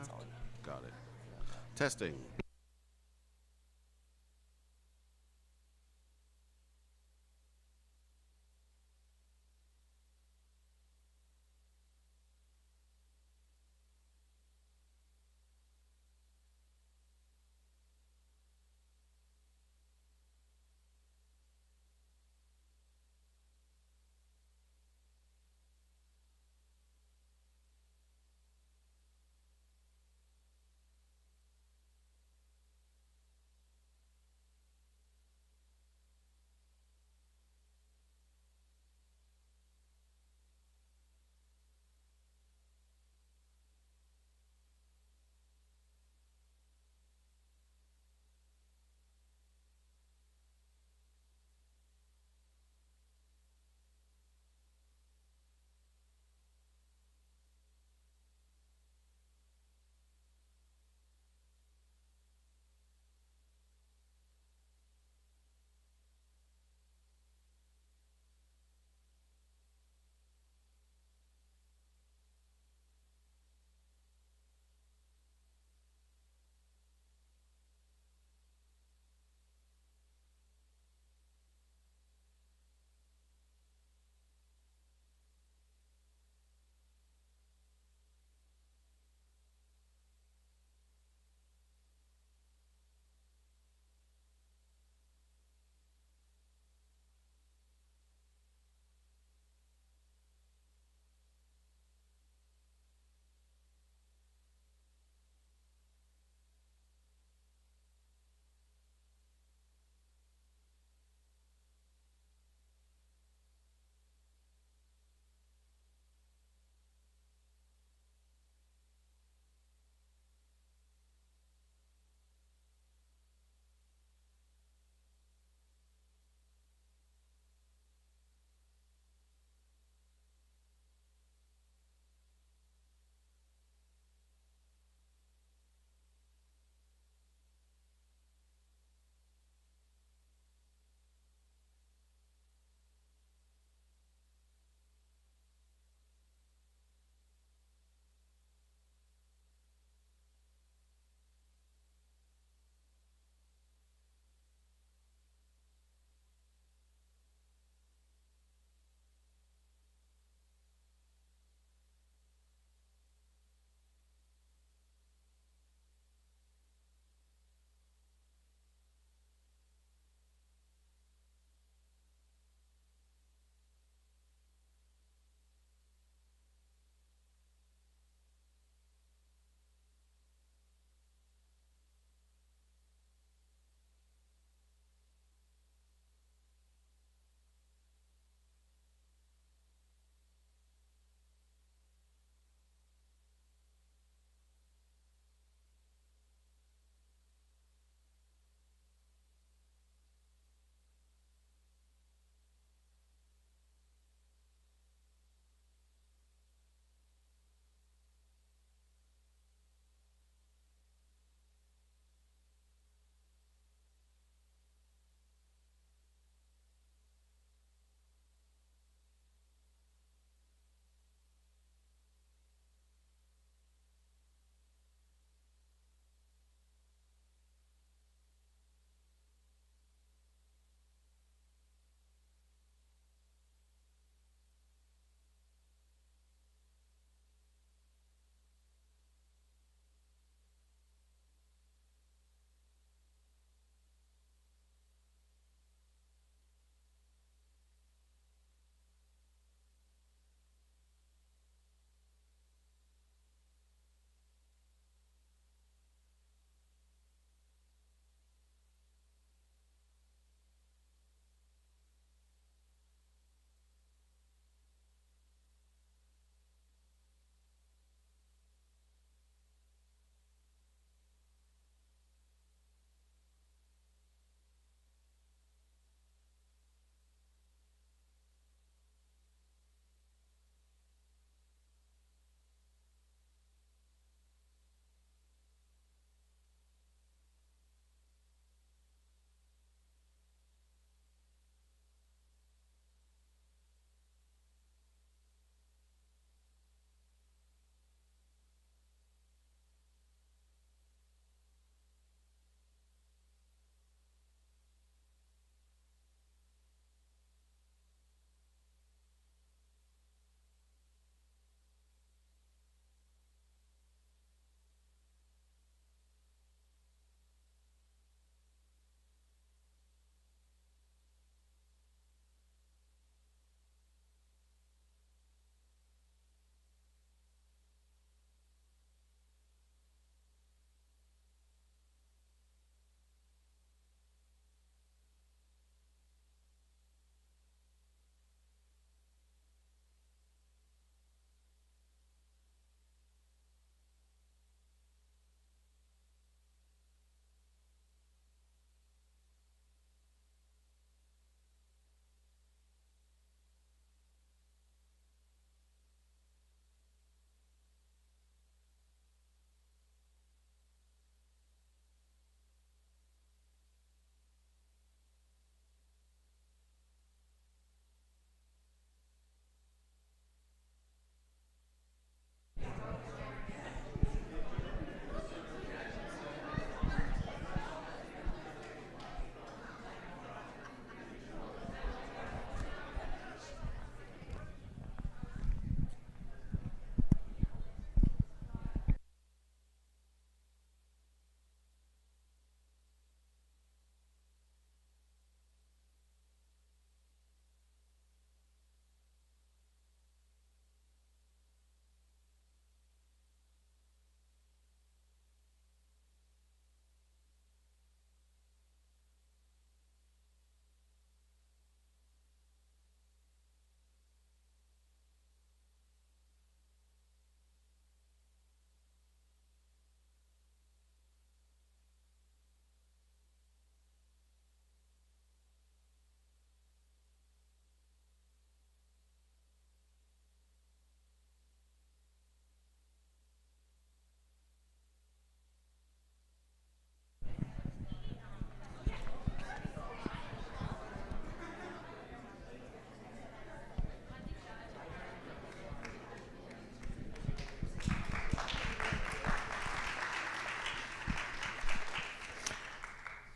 That's all I know. Got it. Testing.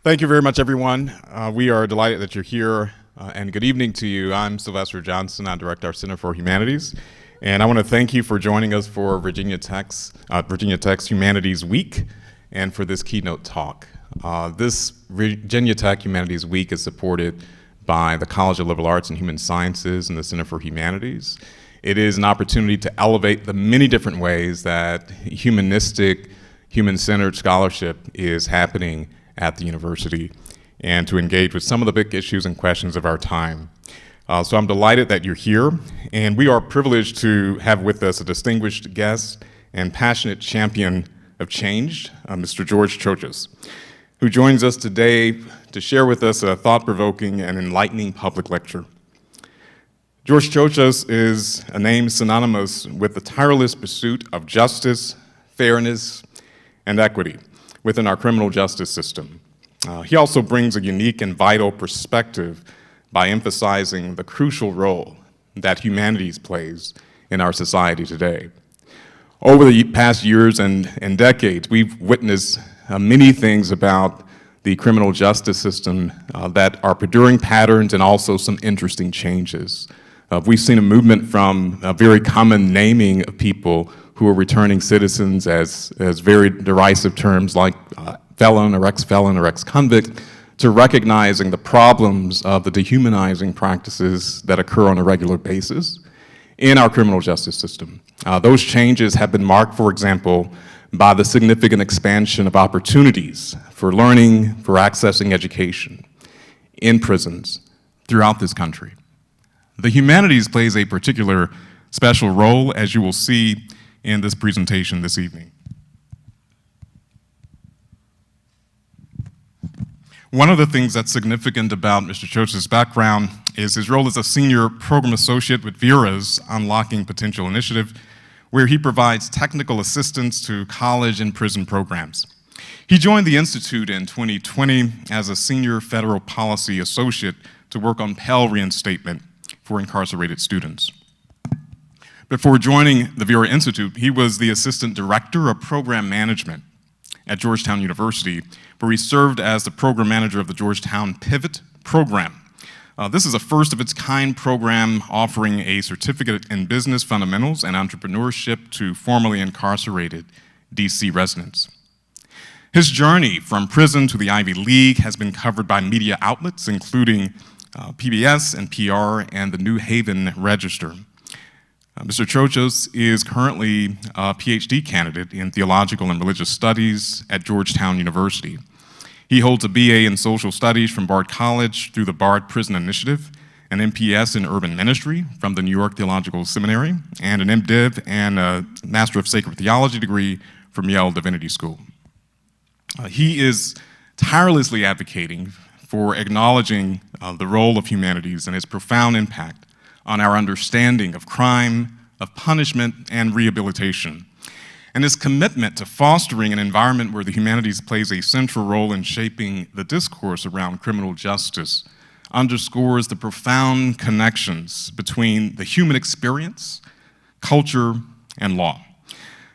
Thank you very much, everyone. We are delighted that you're here, and good evening to you. I'm Sylvester Johnson. I direct our Center for Humanities, and I want to thank you for joining us for Virginia Tech's Humanities Week and for this keynote talk. This Virginia Tech Humanities Week is supported by the College of Liberal Arts and Human Sciences and the Center for Humanities. It is an opportunity to elevate the many different ways that humanistic, human-centered scholarship is happening at the university and to engage with some of the big issues and questions of our time. So I'm delighted that you're here, and we are privileged to have with us a distinguished guest and passionate champion of change, Mr. George Chochos, who joins us today to share with us a thought-provoking and enlightening public lecture. George Chochos is a name synonymous with the tireless pursuit of justice, fairness, and equity within our criminal justice system. He also brings a unique and vital perspective by emphasizing the crucial role that humanities plays in our society today. Over the past years and decades, we've witnessed many things about the criminal justice system that are enduring patterns and also some interesting changes. We've seen a movement from a very common naming of people who are returning citizens as very derisive terms like felon or ex-convict, to recognizing the problems of the dehumanizing practices that occur on a regular basis in our criminal justice system. Those changes have been marked, for example, by the significant expansion of opportunities for learning, for accessing education in prisons throughout this country. The humanities plays a particular special role, as you will see in this presentation this evening. One of the things that's significant about Mr. Chochos' background is his role as a senior program associate with VERA's Unlocking Potential initiative, where he provides technical assistance to college and prison programs. He joined the Institute in 2020 as a senior federal policy associate to work on Pell reinstatement for incarcerated students. Before joining the Vera Institute, he was the assistant director of program management at Georgetown University, where he served as the program manager of the Georgetown Pivot program. This is a first-of-its-kind program offering a certificate in business fundamentals and entrepreneurship to formerly incarcerated DC residents. His journey from prison to the Ivy League has been covered by media outlets, including PBS and PR and the New Haven Register. Mr. Chochos is currently a PhD candidate in theological and religious studies at Georgetown University. He holds a BA in social studies from Bard College through the Bard Prison Initiative, an MPS in urban ministry from the New York Theological Seminary, and an MDiv and a Master of Sacred Theology degree from Yale Divinity School. He is tirelessly advocating for acknowledging the role of humanities and its profound impact on our understanding of crime, of punishment, and rehabilitation. And his commitment to fostering an environment where the humanities plays a central role in shaping the discourse around criminal justice underscores the profound connections between the human experience, culture, and law.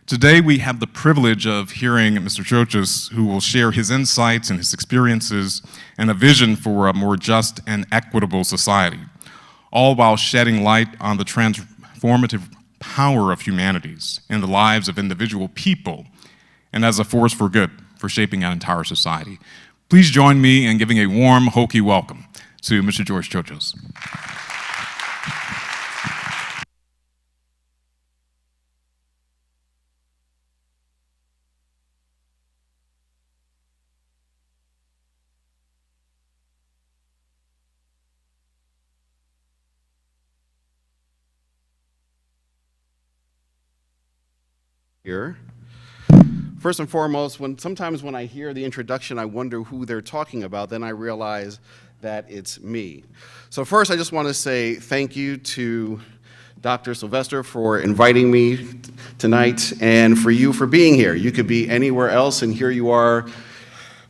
Today, we have the privilege of hearing Mr. Chochos, who will share his insights and his experiences and a vision for a more just and equitable society, all while shedding light on the transformative power of humanities in the lives of individual people and as a force for good for shaping our entire society. Please join me in giving a warm Hokie welcome to Mr. George Chochos. Here. First and foremost, sometimes when I hear the introduction, I wonder who they're talking about. Then I realize that it's me. So first, I just want to say thank you to Dr. Sylvester for inviting me tonight, and for you for being here. You could be anywhere else, and here you are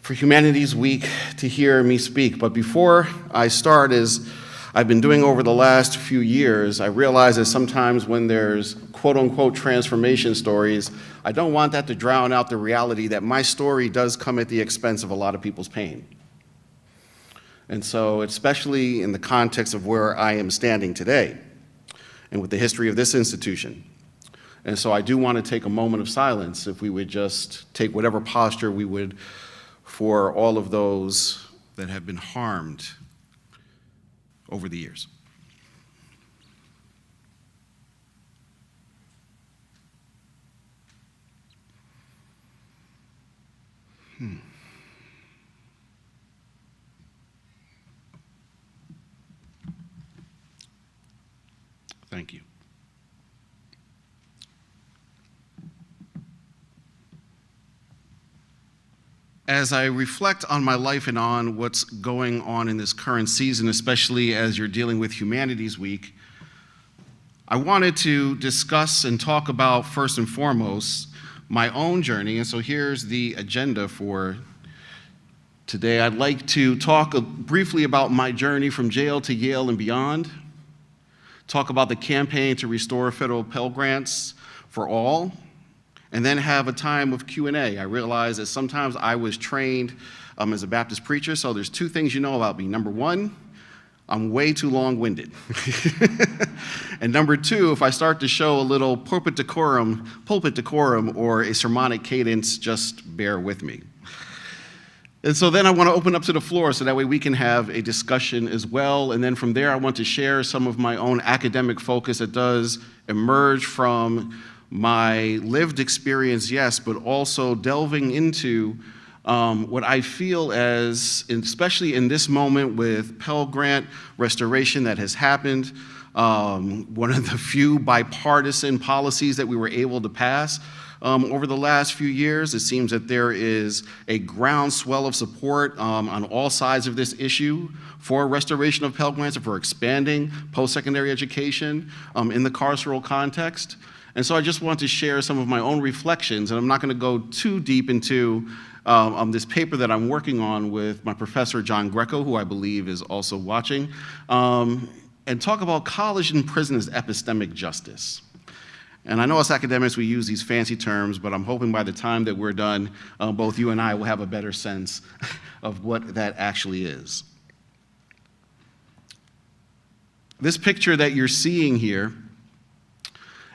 for Humanities Week to hear me speak. But before I start, as I've been doing over the last few years, I realize that sometimes when there's quote-unquote transformation stories, I don't want that to drown out the reality that my story does come at the expense of a lot of people's pain. And so, especially in the context of where I am standing today and with the history of this institution. And so I do want to take a moment of silence if we would just take whatever posture we would for all of those that have been harmed over the years. Thank you. As I reflect on my life and on what's going on in this current season, especially as you're dealing with Humanities Week, I wanted to discuss and talk about, first and foremost, my own journey. And so here's the agenda for today. I'd like to talk briefly about my journey from jail to Yale and beyond, talk about the campaign to restore federal Pell Grants for all, and then have a time of Q&A. I realized that sometimes I was trained as a Baptist preacher, so there's two things you know about me. Number one, I'm way too long-winded. And number two, if I start to show a little pulpit decorum or a sermonic cadence, just bear with me. And so then I want to open up to the floor so that way we can have a discussion as well. And then from there, I want to share some of my own academic focus that does emerge from my lived experience, yes, but also delving into what I feel as, especially in this moment with Pell Grant restoration that has happened, one of the few bipartisan policies that we were able to pass over the last few years. It seems that there is a groundswell of support on all sides of this issue for restoration of Pell Grants and for expanding post-secondary education in the carceral context. And so I just want to share some of my own reflections, and I'm not going to go too deep into this paper that I'm working on with my professor, John Greco, who I believe is also watching, and talk about college and prison as epistemic justice. And I know as academics we use these fancy terms, but I'm hoping by the time that we're done, both you and I will have a better sense of what that actually is. This picture that you're seeing here,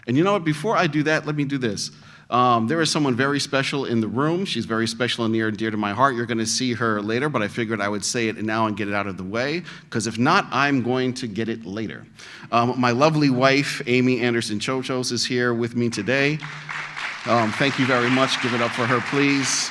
and you know what, before I do that, let me do this. There is someone very special in the room. She's very special and near and dear to my heart. You're going to see her later, but I figured I would say it now and get it out of the way, because if not, I'm going to get it later. My lovely wife, Amy Anderson Chochos, is here with me today. Thank you very much. Give it up for her, please.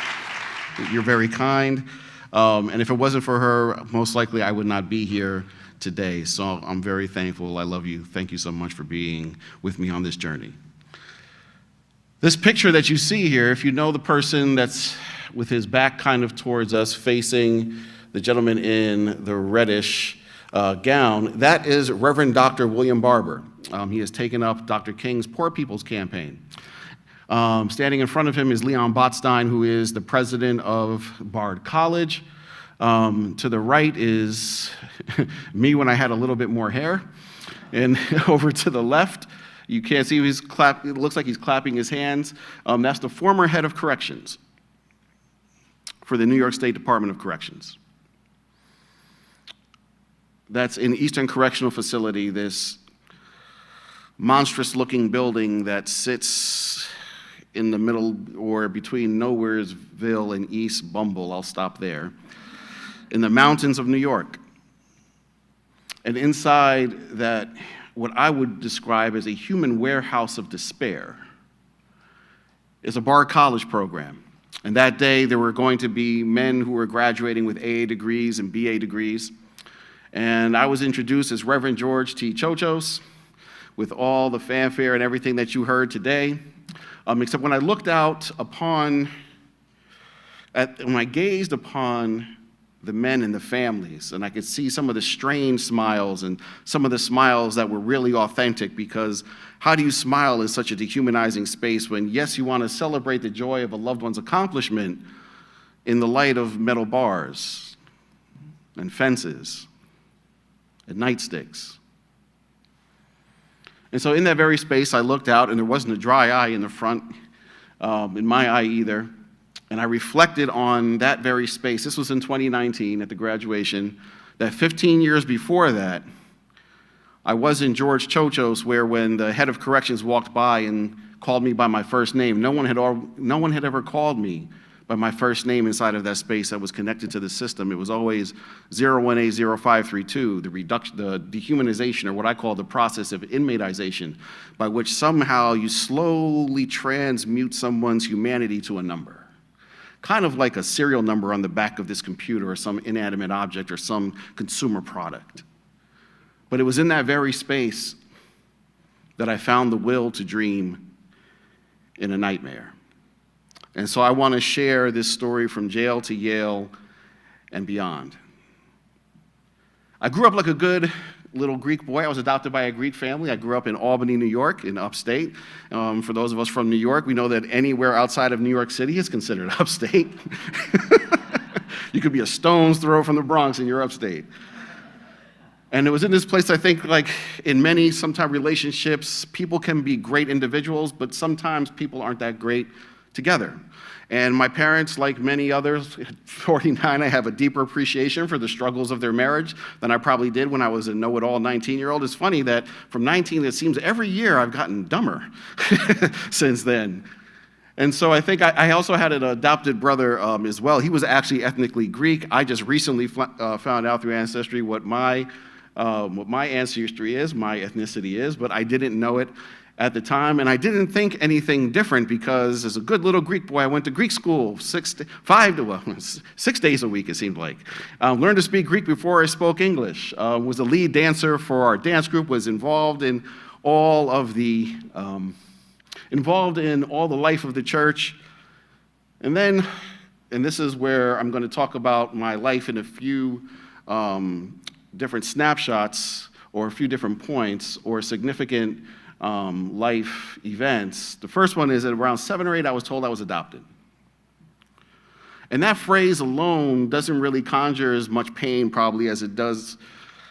You're very kind. And if it wasn't for her, most likely I would not be here today. So I'm very thankful. I love you. Thank you so much for being with me on this journey. This picture that you see here, if you know the person that's with his back kind of towards us, facing the gentleman in the reddish gown, that is Reverend Dr. William Barber. He has taken up Dr. King's Poor People's Campaign. Standing in front of him is Leon Botstein, who is the president of Bard College. To the right is me when I had a little bit more hair. And over to the left, you can't see it looks like he's clapping his hands. That's the former head of corrections for the New York State Department of Corrections. That's in Eastern Correctional Facility, this monstrous-looking building that sits in the middle or between Nowheresville and East Bumble. I'll stop there. In the mountains of New York. And inside that, what I would describe as a human warehouse of despair, is a Bard College program. And that day, there were going to be men who were graduating with AA degrees and BA degrees. And I was introduced as Reverend George T. Chochos, with all the fanfare and everything that you heard today. Except when I looked out when I gazed upon the men and the families, and I could see some of the strange smiles and some of the smiles that were really authentic, because how do you smile in such a dehumanizing space when, yes, you want to celebrate the joy of a loved one's accomplishment in the light of metal bars and fences and nightsticks? And so in that very space, I looked out, and there wasn't a dry eye in the front, in my eye either. And I reflected on that very space. This was in 2019 at the graduation, that 15 years before that, I was in George Chochos, where when the head of corrections walked by and called me by my first name, no one had ever called me by my first name inside of that space that was connected to the system. It was always 01A0532, the dehumanization, or what I call the process of inmateization, by which somehow you slowly transmute someone's humanity to a number. Kind of like a serial number on the back of this computer or some inanimate object or some consumer product. But it was in that very space that I found the will to dream in a nightmare. And so I want to share this story from jail to Yale and beyond. I grew up like a good little Greek boy. I was adopted by a Greek family. I grew up in Albany, New York, in upstate. For those of us from New York, we know that anywhere outside of New York City is considered upstate. You could be a stone's throw from the Bronx and you're upstate. And it was in this place, I think, like in many, sometimes relationships, people can be great individuals, but sometimes people aren't that great together. And my parents, like many others, at 49, I have a deeper appreciation for the struggles of their marriage than I probably did when I was a know-it-all 19-year-old. It's funny that from 19, it seems every year I've gotten dumber since then. And so I think I also had an adopted brother as well. He was actually ethnically Greek. I just recently found out through Ancestry what my ancestry is, my ethnicity is, but I didn't know it at the time, and I didn't think anything different because as a good little Greek boy, I went to Greek school 6 days a week, it seemed like. Learned to speak Greek before I spoke English. Was the lead dancer for our dance group, was involved in all the life of the church. And then, and this is where I'm going to talk about my life in a few different snapshots or a few different points or significant life events. The first one is at around 7 or 8, I was told I was adopted. And that phrase alone doesn't really conjure as much pain probably as it does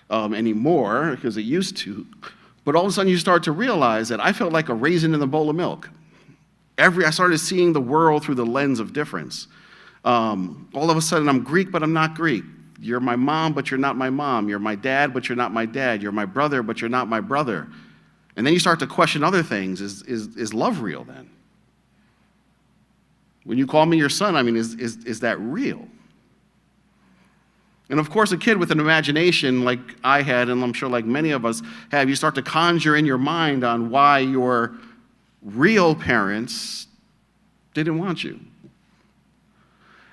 anymore, because it used to. But all of a sudden you start to realize that I felt like a raisin in a bowl of milk. I started seeing the world through the lens of difference. All of a sudden I'm Greek, but I'm not Greek. You're my mom, but you're not my mom. You're my dad, but you're not my dad. You're my brother, but you're not my brother. And then you start to question other things. Is love real then? When you call me your son, I mean, is that real? And of course, a kid with an imagination like I had, and I'm sure like many of us have, you start to conjure in your mind on why your real parents didn't want you.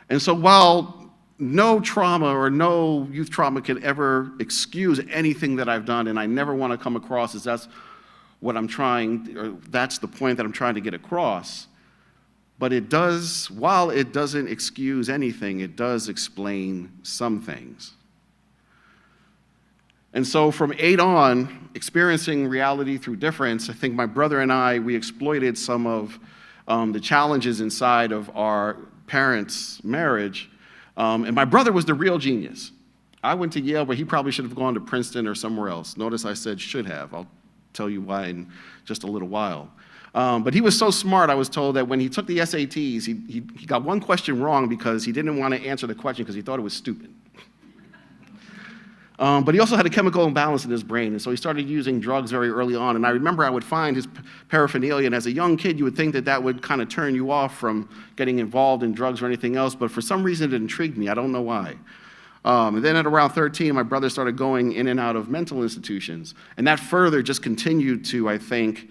And so while no trauma or no youth trauma can ever excuse anything that I've done, and I never want to come across as that's what I'm trying, or that's the point that I'm trying to get across. But it does, while it doesn't excuse anything, it does explain some things. And so from 8 on, experiencing reality through difference, I think my brother and I, we exploited some of the challenges inside of our parents' marriage. And my brother was the real genius. I went to Yale, but he probably should have gone to Princeton or somewhere else. Notice I said should have. I'll tell you why in just a little while. But he was so smart, I was told, that when he took the SATs, he got one question wrong because he didn't want to answer the question because he thought it was stupid. But he also had a chemical imbalance in his brain, and so he started using drugs very early on. And I remember I would find his paraphernalia, and as a young kid, you would think that that would kind of turn you off from getting involved in drugs or anything else, but for some reason it intrigued me. I don't know why. And then at around 13, my brother started going in and out of mental institutions. And that further just continued to, I think,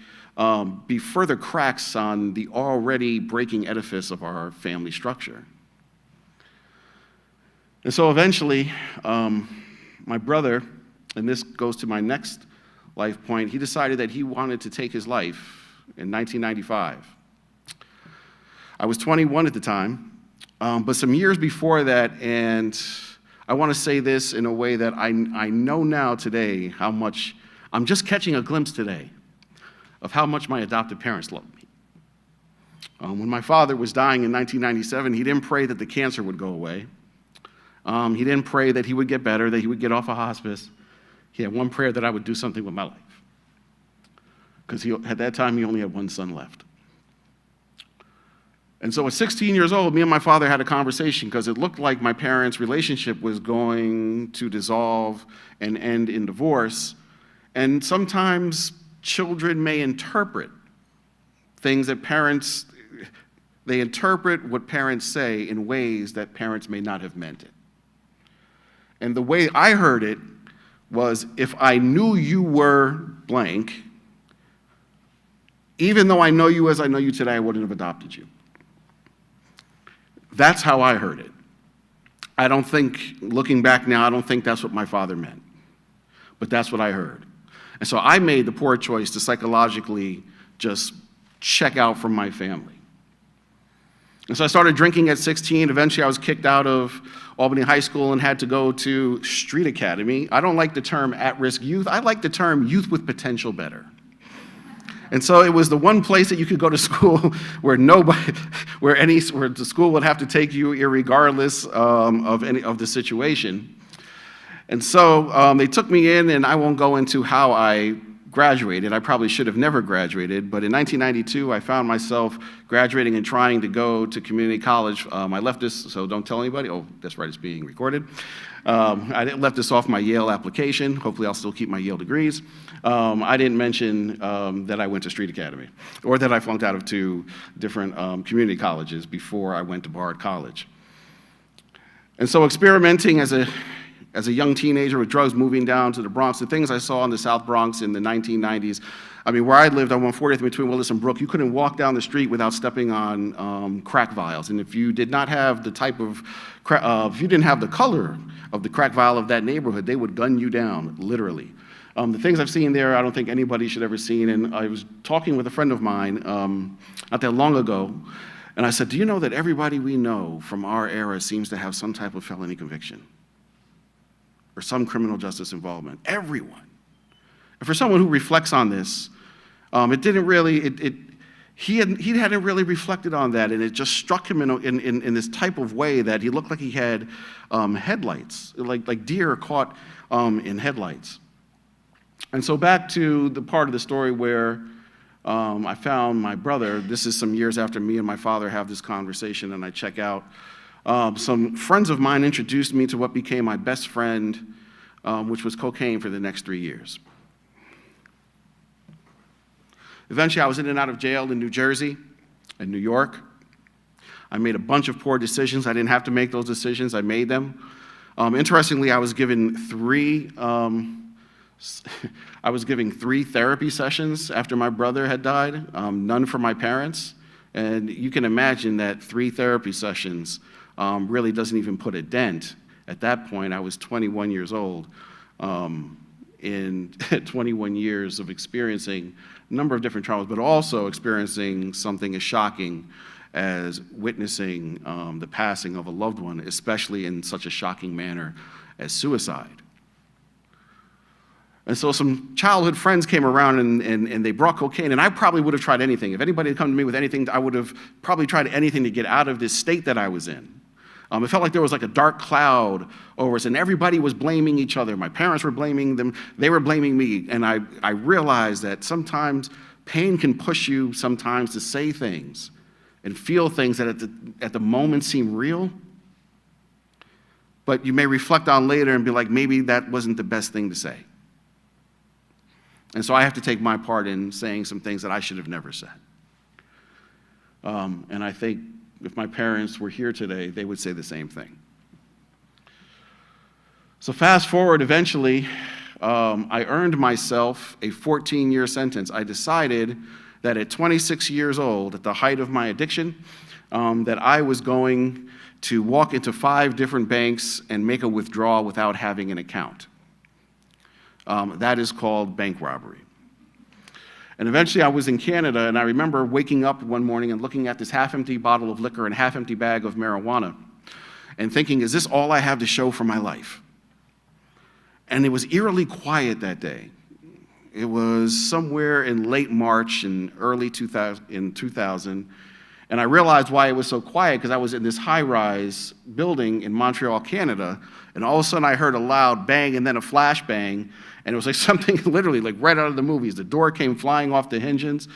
be further cracks on the already breaking edifice of our family structure. And so eventually, my brother, and this goes to my next life point, he decided that he wanted to take his life in 1995. I was 21 at the time, but some years before that, and I want to say this in a way that I know now today how much, I'm just catching a glimpse today of how much my adopted parents loved me. When my father was dying in 1997, he didn't pray that the cancer would go away. He didn't pray that he would get better, that he would get off of hospice. He had one prayer that I would do something with my life. Because at that time, he only had one son left. And so at 16 years old, me and my father had a conversation because it looked like my parents' relationship was going to dissolve and end in divorce. And sometimes children may interpret things that they interpret what parents say in ways that parents may not have meant it. And the way I heard it was, if I knew you were blank, even though I know you as I know you today, I wouldn't have adopted you. That's how I heard it. I don't think, looking back now, I don't think that's what my father meant. But that's what I heard. And so I made the poor choice to psychologically just check out from my family. And so I started drinking at 16. Eventually I was kicked out of Albany High School and had to go to Street Academy. I don't like the term at-risk youth. I like the term youth with potential better. And so it was the one place that you could go to school where where the school would have to take you irregardless of the situation. And so they took me in, and I won't go into how I graduated. I probably should have never graduated, but in 1992, I found myself graduating and trying to go to community college. I left this, so don't tell anybody. Oh, that's right, it's being recorded. I left this off my Yale application. Hopefully I'll still keep my Yale degrees. I didn't mention that I went to Street Academy, or that I flunked out of 2 different community colleges before I went to Bard College. And so experimenting as a young teenager with drugs, moving down to the Bronx, the things I saw in the South Bronx in the 1990s, I mean, where I lived on 140th between Willis and Brook, you couldn't walk down the street without stepping on crack vials. And if you did not have the type of, if you didn't have the color of the crack vial of that neighborhood, they would gun you down, literally. The things I've seen there, I don't think anybody should ever seen. And I was talking with a friend of mine not that long ago, and I said, do you know that everybody we know from our era seems to have some type of felony conviction or some criminal justice involvement? Everyone. And for someone who reflects on this, it didn't really, he hadn't really reflected on that, and it just struck him in this type of way that he looked like he had headlights, like deer caught in headlights. And so back to the part of the story where I found my brother. This is some years after me and my father have this conversation, and I check out. Some friends of mine introduced me to what became my best friend, which was cocaine for the next 3 years. Eventually, I was in and out of jail in New Jersey and New York. I made a bunch of poor decisions. I didn't have to make those decisions. I made them. Interestingly, I was given 3 therapy sessions after my brother had died, none for my parents. And you can imagine that 3 therapy sessions really doesn't even put a dent. At that point, I was 21 years old, in 21 years of experiencing a number of different traumas, but also experiencing something as shocking as witnessing the passing of a loved one, especially in such a shocking manner as suicide. And so some childhood friends came around and they brought cocaine, and I probably would have tried anything. If anybody had come to me with anything, I would have probably tried anything to get out of this state that I was in. It felt like there was like a dark cloud over us, and everybody was blaming each other. My parents were blaming them, they were blaming me, and I realized that sometimes pain can push you sometimes to say things and feel things that at the moment seem real, but you may reflect on later and be like, maybe that wasn't the best thing to say. And so I have to take my part in saying some things that I should have never said. And I think if my parents were here today, they would say the same thing. So fast forward, eventually, I earned myself a 14-year sentence. I decided that at 26 years old, at the height of my addiction, that I was going to walk into 5 different banks and make a withdrawal without having an account. That is called bank robbery. And eventually I was in Canada, and I remember waking up one morning and looking at this half-empty bottle of liquor and half-empty bag of marijuana and thinking, is this all I have to show for my life? And it was eerily quiet that day. It was somewhere in late March in early 2000, and I realized why it was so quiet, because I was in this high-rise building in Montreal, Canada, and all of a sudden I heard a loud bang and then a flash bang, and it was like something literally like right out of the movies. The door came flying off the hinges.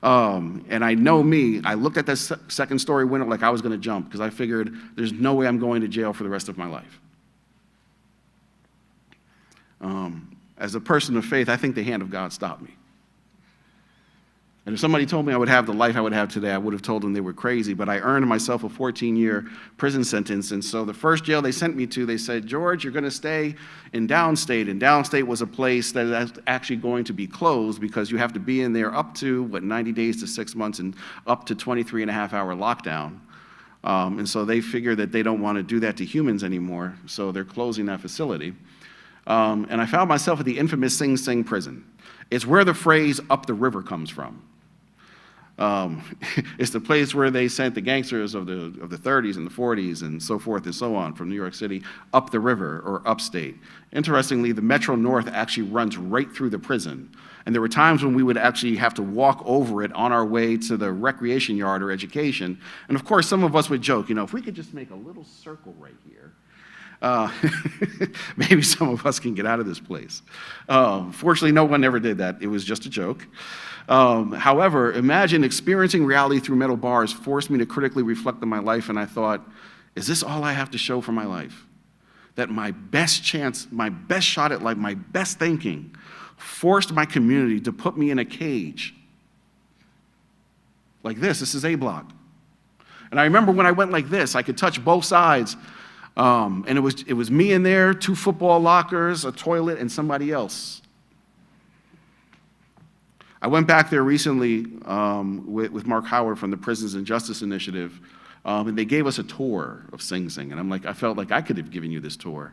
And I know me, I looked at that second story window like I was going to jump because I figured there's no way I'm going to jail for the rest of my life. As a person of faith, I think the hand of God stopped me. And if somebody told me I would have the life I would have today, I would have told them they were crazy, but I earned myself a 14-year prison sentence. And so the first jail they sent me to, they said, George, you're going to stay in downstate. And downstate was a place that is actually going to be closed because you have to be in there up to, 90 days to 6 months and up to 23.5-hour lockdown. And so they figure that they don't want to do that to humans anymore, so they're closing that facility. And I found myself at the infamous Sing Sing prison. It's where the phrase "up the river" comes from. It's the place where they sent the gangsters of the 30s and the 40s and so forth and so on from New York City up the river or upstate. Interestingly, the Metro North actually runs right through the prison. And there were times when we would actually have to walk over it on our way to the recreation yard or education. And of course, some of us would joke, if we could just make a little circle right here, maybe some of us can get out of this place. Fortunately, no one ever did that. It was just a joke. However, imagine experiencing reality through metal bars forced me to critically reflect on my life, and I thought, is this all I have to show for my life? That my best chance, my best shot at life, my best thinking forced my community to put me in a cage. Like this is A block. And I remember when I went like this, I could touch both sides. And it was me in there, 2 football lockers, a toilet, and somebody else. I went back there recently with Mark Howard from the Prisons and Justice Initiative, and they gave us a tour of Sing Sing. And I felt like I could have given you this tour.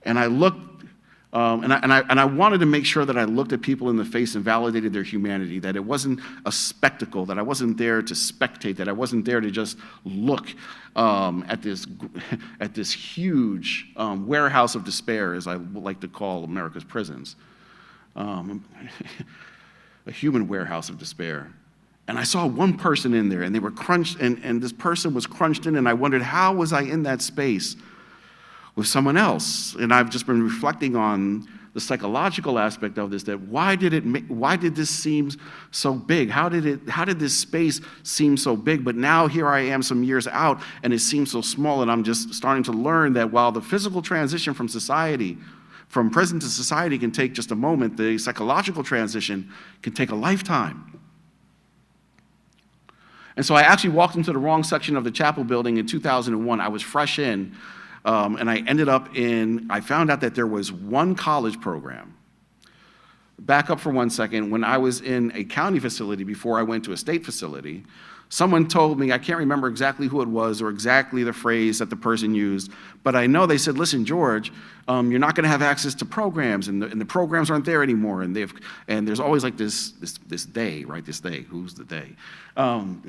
And I looked, and I wanted to make sure that I looked at people in the face and validated their humanity, that it wasn't a spectacle, that I wasn't there to spectate, that I wasn't there to just look at this huge warehouse of despair, as I like to call America's prisons. A human warehouse of despair. And I saw one person in there, and they were crunched, and this person was crunched in, and I wondered, how was I in that space with someone else? And I've just been reflecting on the psychological aspect of this, that why did this seem so big? How did this space seem so big? But now here I am some years out, and it seems so small, and I'm just starting to learn that while the physical transition from prison to society can take just a moment, the psychological transition can take a lifetime. And so I actually walked into the wrong section of the chapel building in 2001. I was fresh in, and I found out that there was one college program. Back up for 1 second. When I was in a county facility before I went to a state facility, someone told me, I can't remember exactly who it was or exactly the phrase that the person used, but I know they said, listen, George, you're not going to have access to programs, and the programs aren't there anymore, and there's always like this they, right, this they, who's the they?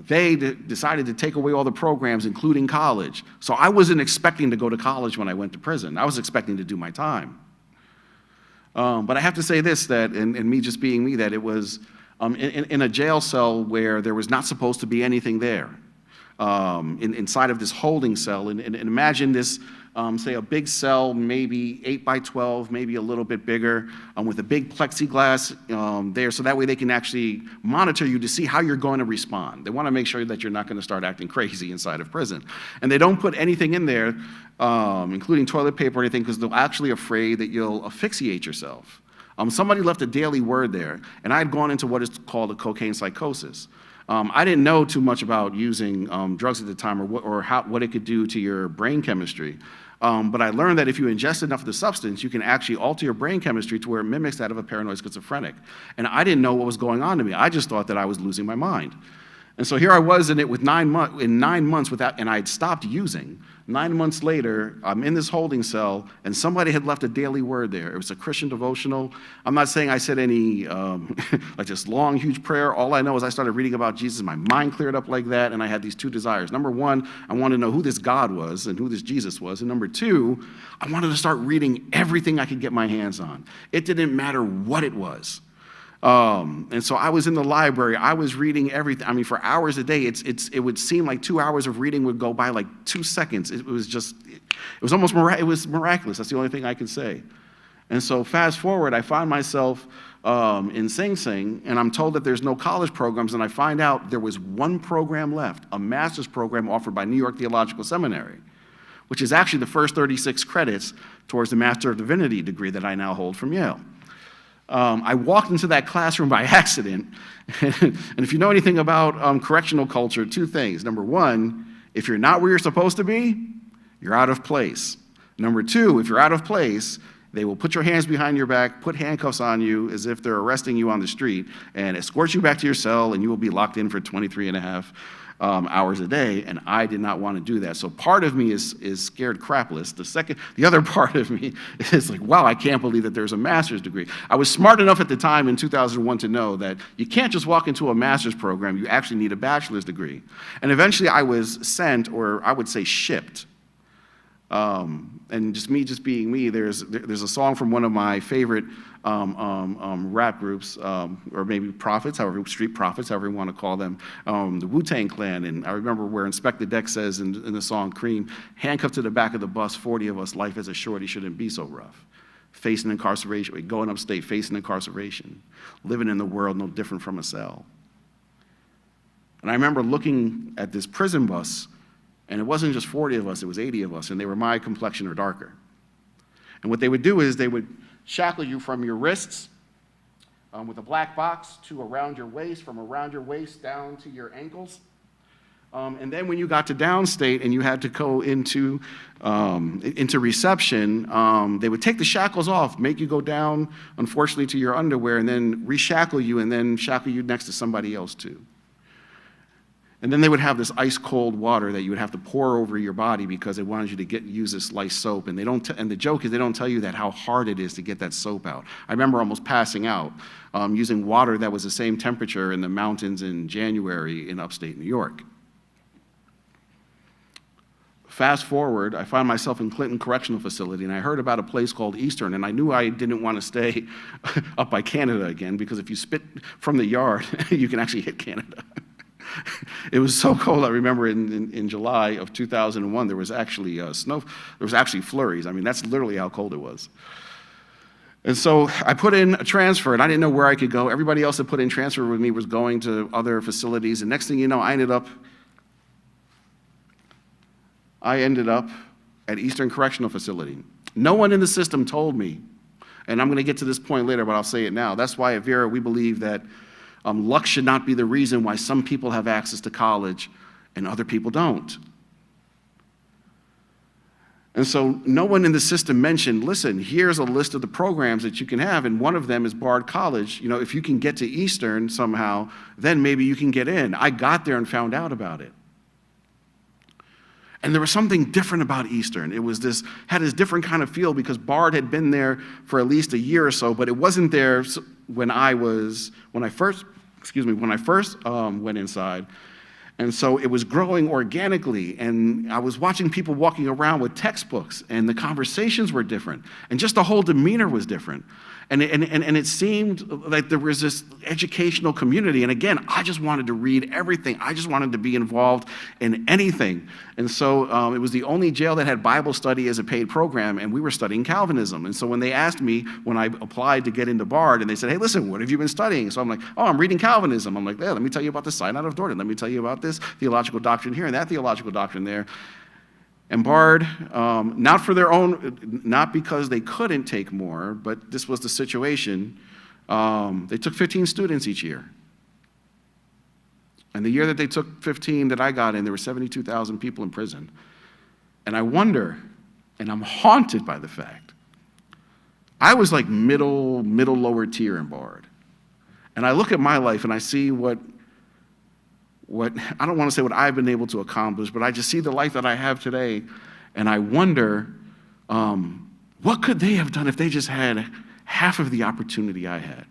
They decided to take away all the programs, including college. So I wasn't expecting to go to college when I went to prison. I was expecting to do my time. But I have to say this, that, and me just being me, that it was in a jail cell where there was not supposed to be anything there, inside of this holding cell. And imagine this, say a big cell, maybe 8 by 12, maybe a little bit bigger, with a big plexiglass there, so that way they can actually monitor you to see how you're going to respond. They want to make sure that you're not going to start acting crazy inside of prison. And they don't put anything in there, including toilet paper or anything, because they're actually afraid that you'll asphyxiate yourself. Somebody left a daily word there, and I had gone into what is called a cocaine psychosis. I didn't know too much about using drugs at the time, or what it could do to your brain chemistry. But I learned that if you ingest enough of the substance, you can actually alter your brain chemistry to where it mimics that of a paranoid schizophrenic. And I didn't know what was going on to me. I just thought that I was losing my mind. And so here I was in it with 9 months without, and I had stopped using. 9 months later, I'm in this holding cell, and somebody had left a daily word there. It was a Christian devotional. I'm not saying I said any, like this long, huge prayer. All I know is I started reading about Jesus. My mind cleared up like that, and I had these 2 desires. Number 1, I wanted to know who this God was and who this Jesus was. And number 2, I wanted to start reading everything I could get my hands on. It didn't matter what it was. And so I was in the library. I was reading everything. I mean, for hours a day. It would seem like 2 hours of reading would go by like 2 seconds. It was almost miraculous. That's the only thing I can say. And so fast forward, I find myself in Sing Sing, and I'm told that there's no college programs, and I find out there was one program left, a master's program offered by New York Theological Seminary, which is actually the first 36 credits towards the Master of Divinity degree that I now hold from Yale. I walked into that classroom by accident, and if you know anything about correctional culture, two things. Number one, if you're not where you're supposed to be, you're out of place. Number two, if you're out of place, they will put your hands behind your back, put handcuffs on you as if they're arresting you on the street, and escort you back to your cell, and you will be locked in for 23 and a half hours a day, and I did not want to do that. So part of me is scared crapless. The other part of me is like, wow, I can't believe that there's a master's degree. I was smart enough at the time in 2001 to know that you can't just walk into a master's program, you actually need a bachelor's degree. And eventually I was sent, or I would say shipped. And just being me, there's a song from one of my favorite rap groups, or maybe prophets, street prophets, however you want to call them, the Wu-Tang Clan. And I remember where Inspector Deck says in the song Cream, handcuffed to the back of the bus, 40 of us, life as a shorty shouldn't be so rough. Facing incarceration, going upstate, facing incarceration, living in the world no different from a cell. And I remember looking at this prison bus, and it wasn't just 40 of us, it was 80 of us, and they were my complexion or darker. And what they would do is they would shackle you from your wrists with a black box to around your waist, from around your waist down to your ankles. And then when you got to downstate and you had to go into reception, they would take the shackles off, make you go down, unfortunately, to your underwear, and then reshackle you and then shackle you next to somebody else too. And then they would have this ice-cold water that you would have to pour over your body because they wanted you to use this light soap. And and the joke is they don't tell you that how hard it is to get that soap out. I remember almost passing out using water that was the same temperature in the mountains in January in upstate New York. Fast forward, I found myself in Clinton Correctional Facility, and I heard about a place called Eastern, and I knew I didn't want to stay up by Canada again, because if you spit from the yard, you can actually hit Canada. It was so cold. I remember in July of 2001, there was actually snow. There was actually flurries. I mean, that's literally how cold it was. And so I put in a transfer, and I didn't know where I could go. Everybody else that put in transfer with me was going to other facilities. And next thing you know, I ended up at Eastern Correctional Facility. No one in the system told me, and I'm going to get to this point later, but I'll say it now. That's why at Vera we believe that luck should not be the reason why some people have access to college and other people don't. And so no one in the system mentioned, listen, here's a list of the programs that you can have, and one of them is Bard College. You know, if you can get to Eastern somehow, then maybe you can get in. I got there and found out about it. And there was something different about Eastern. It was had this different kind of feel because Bard had been there for at least a year or so, but it wasn't there when I first went inside. And so it was growing organically, and I was watching people walking around with textbooks, and the conversations were different, and just the whole demeanor was different. And it seemed like there was this educational community. And again, I just wanted to read everything. I just wanted to be involved in anything. And so it was the only jail that had Bible study as a paid program, and we were studying Calvinism. And so when they asked me, when I applied to get into Bard, and they said, hey, listen, what have you been studying? So I'm like, oh, I'm reading Calvinism. I'm like, yeah, let me tell you about the Synod of Dordon. Let me tell you about this theological doctrine here and that theological doctrine there. And Bard, not because they couldn't take more, but this was the situation, they took 15 students each year. And the year that they took 15 that I got in, there were 72,000 people in prison. And I wonder, and I'm haunted by the fact, I was like middle, lower tier in Bard. And I look at my life and I see what I don't want to say what I've been able to accomplish, but I just see the life that I have today, and I wonder, what could they have done if they just had half of the opportunity I had?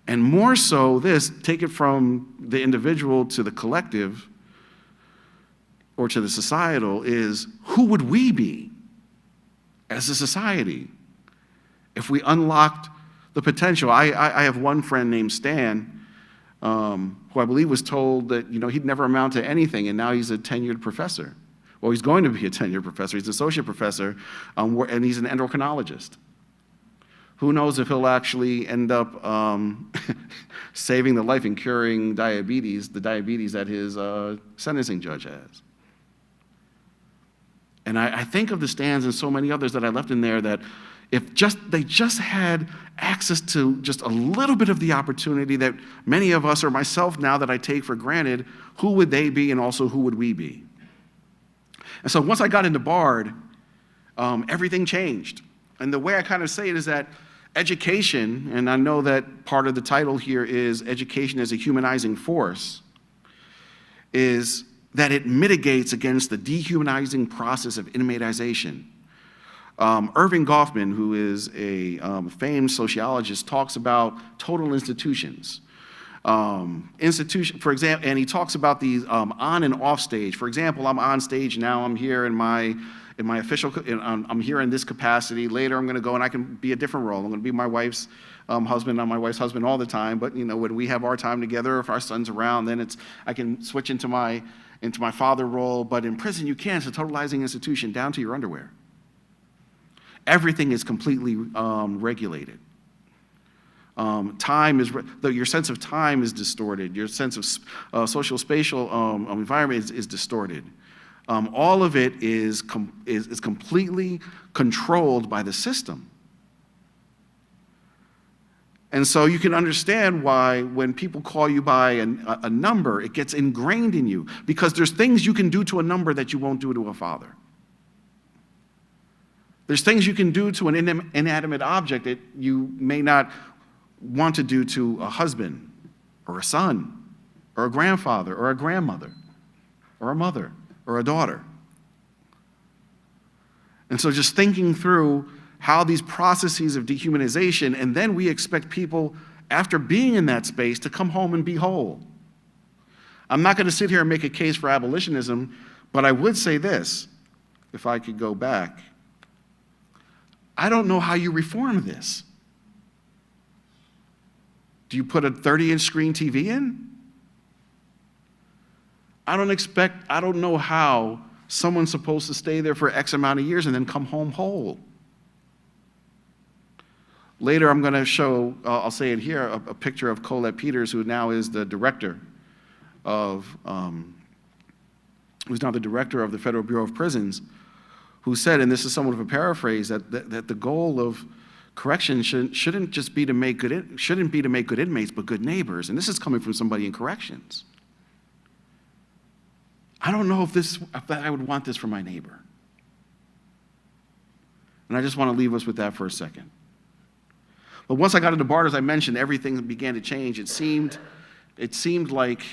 And more so take it from the individual to the collective, or to the societal, is who would we be as a society if we unlocked the potential? I have one friend named Stan, who I believe was told that he'd never amount to anything, and now he's a tenured professor. Well, he's going to be a tenured professor. He's an associate professor, and he's an endocrinologist. Who knows if he'll actually end up saving the life and curing diabetes, the diabetes that his sentencing judge has. And I think of the stands and so many others that I left in there that if they just had access to just a little bit of the opportunity that many of us, or myself now, that I take for granted, who would they be and also who would we be? And so once I got into Bard, everything changed. And the way I kind of say it is that education, and I know that part of the title here is education as a humanizing force, is that it mitigates against the dehumanizing process of inmatization. Irving Goffman, who is a famed sociologist, talks about total institutions. For example, and he talks about these on and off stage. For example, I'm on stage now, I'm here in my official, I'm here in this capacity. Later I'm gonna go and I can be a different role. I'm gonna be my wife's husband. I'm my wife's husband all the time, but when we have our time together, if our son's around, then I can switch into my father role. But in prison you can't. It's a totalizing institution down to your underwear. Everything is completely regulated. Your sense of time is distorted. Your sense of social spatial environment is distorted. All of it is completely controlled by the system. And so you can understand why when people call you by a number, it gets ingrained in you, because there's things you can do to a number that you won't do to a father. There's things you can do to an inanimate object that you may not want to do to a husband or a son or a grandfather or a grandmother or a mother or a daughter. And so just thinking through how these processes of dehumanization, and then we expect people, after being in that space, to come home and be whole. I'm not going to sit here and make a case for abolitionism, but I would say this, if I could go back. I don't know how you reform this. Do you put a 30-inch screen TV in? I don't know how someone's supposed to stay there for X amount of years and then come home whole. Later I'm going to show, I'll say it here, a picture of Colette Peters, who now is the director of, who's now the director of the Federal Bureau of Prisons, who said, and this is somewhat of a paraphrase, that the goal of correction shouldn't be to make good inmates, but good neighbors. And this is coming from somebody in corrections. I don't know if I would want this for my neighbor. And I just want to leave us with that for a second. But once I got into Bard, as I mentioned, everything began to change. It seemed like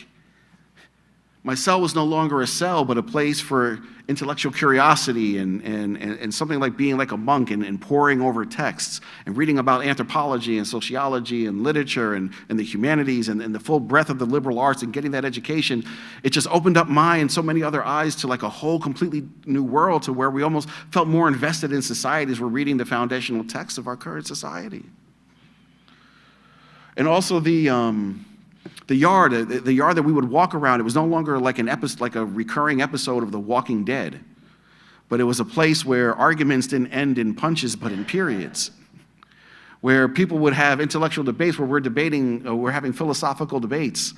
my cell was no longer a cell, but a place for intellectual curiosity and something like being like a monk and poring over texts and reading about anthropology and sociology and literature and the humanities and the full breadth of the liberal arts and getting that education. It just opened up my and so many other eyes to like a whole completely new world, to where we almost felt more invested in society as we're reading the foundational texts of our current society. And also the yard that we would walk around, it was no longer like a recurring episode of The Walking Dead, but it was a place where arguments didn't end in punches, but in periods, where people would have intellectual debates, where we're having philosophical debates,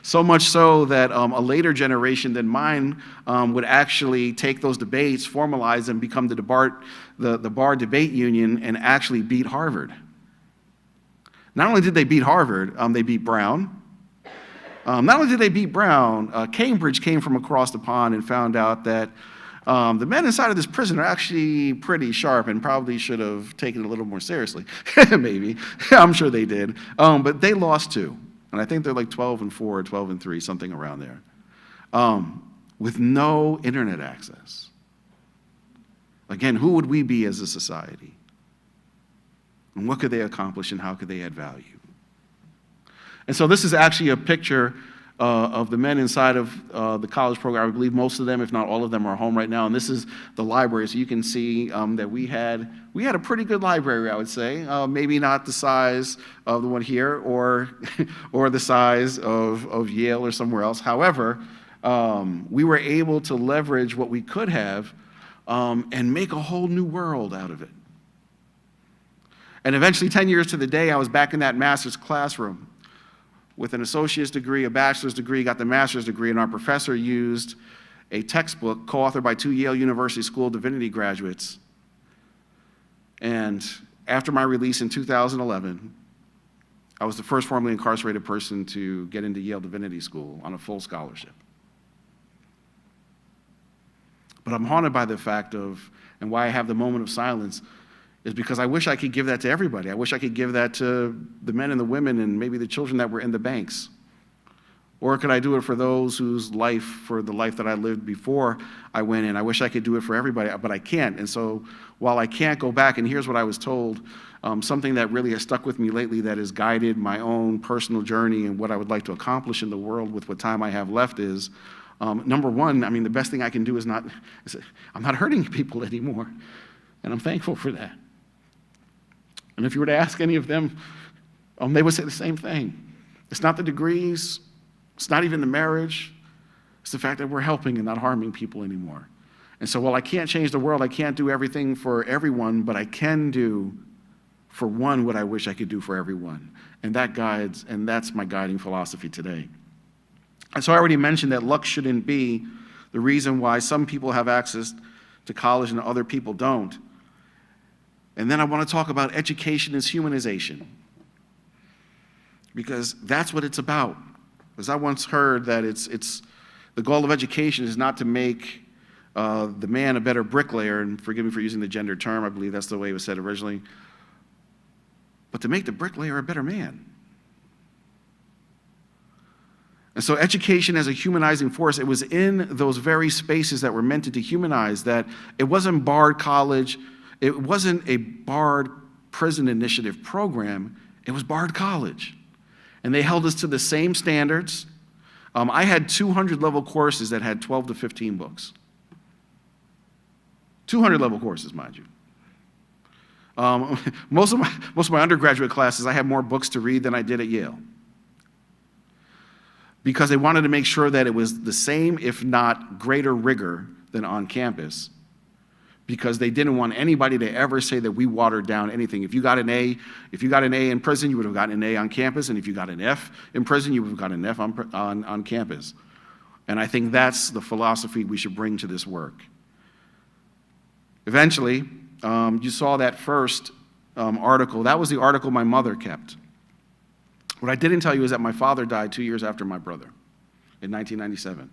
so much so that a later generation than mine would actually take those debates, formalize them, become the Bar Debate Union, and actually beat Harvard. Not only did they beat Harvard, they beat Brown. Not only did they beat Brown, Cambridge came from across the pond and found out that the men inside of this prison are actually pretty sharp and probably should have taken it a little more seriously. Maybe. I'm sure they did. But they lost too. And I think they're like 12-4 or 12-3, something around there, with no internet access. Again, who would we be as a society? And what could they accomplish and how could they add value? And so this is actually a picture of the men inside of the college program. I believe most of them, if not all of them, are home right now. And this is the library. So you can see that we had a pretty good library, I would say. Maybe not the size of the one here or the size of Yale or somewhere else. However, we were able to leverage what we could have and make a whole new world out of it. And eventually, 10 years to the day, I was back in that master's classroom with an associate's degree, a bachelor's degree, got the master's degree, and our professor used a textbook co-authored by 2 Yale University School of Divinity graduates. And after my release in 2011, I was the first formerly incarcerated person to get into Yale Divinity School on a full scholarship. But I'm haunted by the fact of, and why I have the moment of silence, is because I wish I could give that to everybody. I wish I could give that to the men and the women and maybe the children that were in the banks. Or could I do it for those whose life, for the life that I lived before I went in? I wish I could do it for everybody, but I can't. And so while I can't go back, and here's what I was told, something that really has stuck with me lately that has guided my own personal journey and what I would like to accomplish in the world with what time I have left is, number one, I mean, the best thing I can do is I'm not hurting people anymore. And I'm thankful for that. And if you were to ask any of them, they would say the same thing. It's not the degrees, it's not even the marriage, it's the fact that we're helping and not harming people anymore. And so while I can't change the world, I can't do everything for everyone, but I can do for one what I wish I could do for everyone. And that guides, and that's my guiding philosophy today. And so I already mentioned that luck shouldn't be the reason why some people have access to college and other people don't. And then I want to talk about education as humanization, because that's what it's about. Because I once heard that it's the goal of education is not to make the man a better bricklayer, and forgive me for using the gender term, I believe that's the way it was said originally, but to make the bricklayer a better man. And so education as a humanizing force, it was in those very spaces that were meant to dehumanize, that it wasn't barred college, it wasn't a barred prison initiative program, it was barred college. And they held us to the same standards. I had 200 level courses that had 12 to 15 books. 200 level courses, mind you. Most of my undergraduate classes, I had more books to read than I did at Yale, because they wanted to make sure that it was the same, if not greater rigor than on campus, because they didn't want anybody to ever say that we watered down anything. If you got an A in prison, you would have gotten an A on campus, and if you got an F in prison, you would have gotten an F on campus. And I think that's the philosophy we should bring to this work. Eventually, you saw that first article. That was the article my mother kept. What I didn't tell you is that my father died 2 years after my brother in 1997.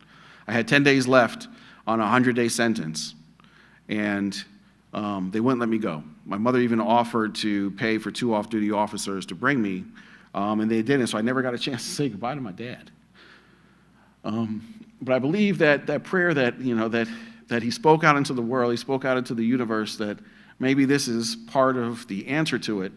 I had 10 days left on a 100-day sentence, and they wouldn't let me go. My mother even offered to pay for 2 off-duty officers to bring me, and they didn't, so I never got a chance to say goodbye to my dad. But I believe that prayer that he spoke out into the world, he spoke out into the universe, that maybe this is part of the answer to it,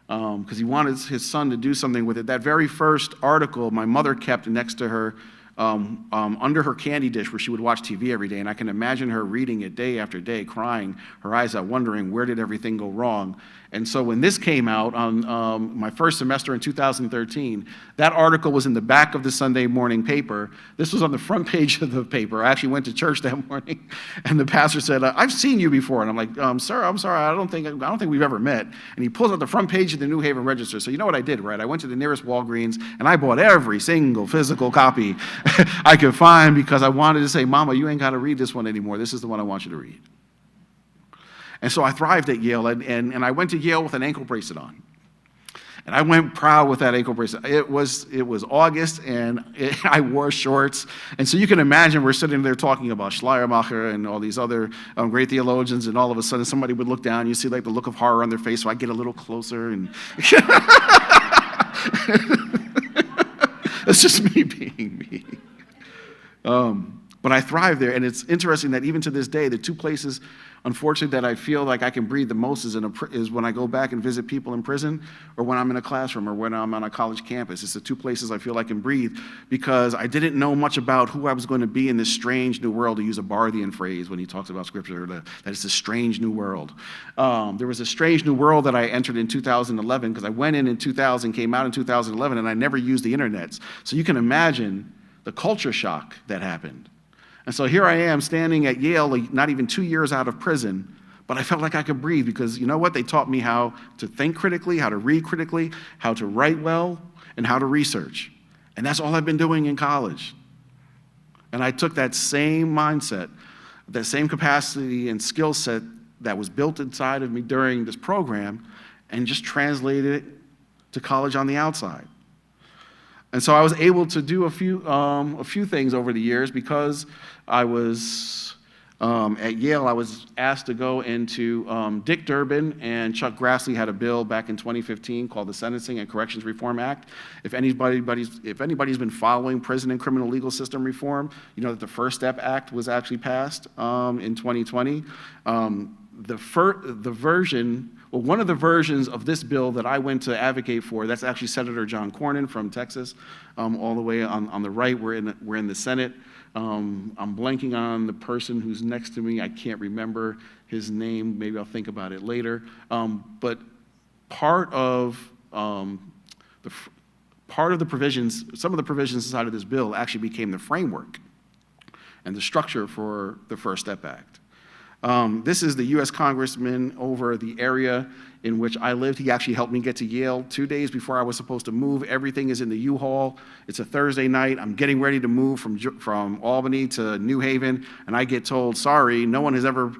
because he wanted his son to do something with it. That very first article my mother kept next to her, under her candy dish where she would watch TV every day, and I can imagine her reading it day after day, crying her eyes out, wondering where did everything go wrong. And so when this came out on my first semester in 2013, that article was in the back of the Sunday morning paper. This was on the front page of the paper. I actually went to church that morning, and the pastor said, "I've seen you before." And I'm like, "Sir, I'm sorry, I don't think we've ever met." And he pulls out the front page of the New Haven Register. So you know what I did, right? I went to the nearest Walgreens, and I bought every single physical copy I could find, because I wanted to say, "Mama, you ain't got to read this one anymore. This is the one I want you to read." And so I thrived at Yale, and I went to Yale with an ankle bracelet on. And I went proud with that ankle bracelet. It was August, and I wore shorts. And so you can imagine we're sitting there talking about Schleiermacher and all these other great theologians, and all of a sudden somebody would look down, you see like the look of horror on their face, so I get a little closer, and it's just me being me. But I thrived there, and it's interesting that even to this day, the 2 places, unfortunately, that I feel like I can breathe the most is when I go back and visit people in prison, or when I'm in a classroom, or when I'm on a college campus. It's the 2 places I feel I can breathe, because I didn't know much about who I was going to be in this strange new world, to use a Barthian phrase when he talks about Scripture, that it's a strange new world. There was a strange new world that I entered in 2011, because I went in 2000, came out in 2011, and I never used the internet. So you can imagine the culture shock that happened. And so here I am standing at Yale, not even 2 years out of prison, But I felt like I could breathe because you know what? They taught me how to think critically, how to read critically, how to write well, and how to research. And that's all I've been doing in college. And I took that same mindset, that same capacity and skill set that was built inside of me during this program and just translated it to college on the outside. And so I was able to do a few things over the years because I was at Yale. I was asked to go into Dick Durbin and Chuck Grassley had a bill back in 2015 called the Sentencing and Corrections Reform Act. If anybody's been following prison and criminal legal system reform, you know that the First Step Act was actually passed in 2020. One of the versions of this bill that I went to advocate for, that's actually Senator John Cornyn from Texas, all the way on the right. We're in the Senate. I'm blanking on the person who's next to me. I can't remember his name. Maybe I'll think about it later. But part of the provisions, some of the provisions inside of this bill actually became the framework and the structure for the First Step Act. This is the U.S. Congressman over the area in which I lived. He actually helped me get to Yale 2 days before I was supposed to move. Everything is in the U-Haul. It's a Thursday night. I'm getting ready to move from Albany to New Haven, and I get told, sorry, no one has ever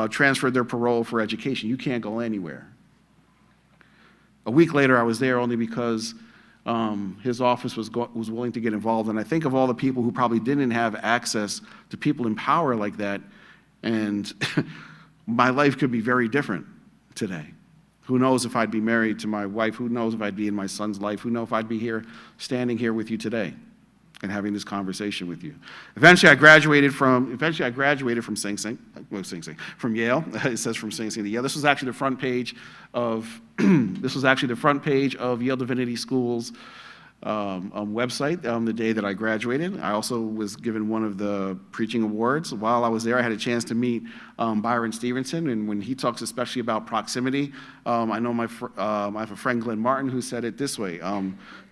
transferred their parole for education. You can't go anywhere. A week later, I was there only because his office was willing to get involved. And I think of all the people who probably didn't have access to people in power like that, and my life could be very different today. Who knows if I'd be married to my wife? Who knows if I'd be in my son's life? Who knows if I'd be here, standing here with you today and having this conversation with you? Eventually, I graduated from Sing Sing, from Yale. It says from Sing Sing to Yale. This was actually the front page of Yale Divinity School's website the day that I graduated. I also was given one of the preaching awards. While I was there, I had a chance to meet Byron Stevenson, and when he talks especially about proximity, I know I have a friend, Glenn Martin, who said it this way.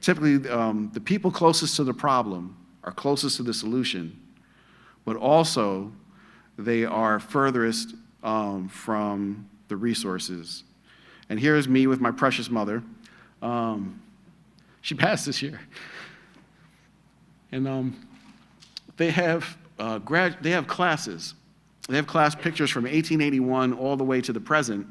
Typically, the people closest to the problem are closest to the solution, but also they are furthest from the resources. And here's me with my precious mother. She passed this year, and they have classes. They have class pictures from 1881 all the way to the present.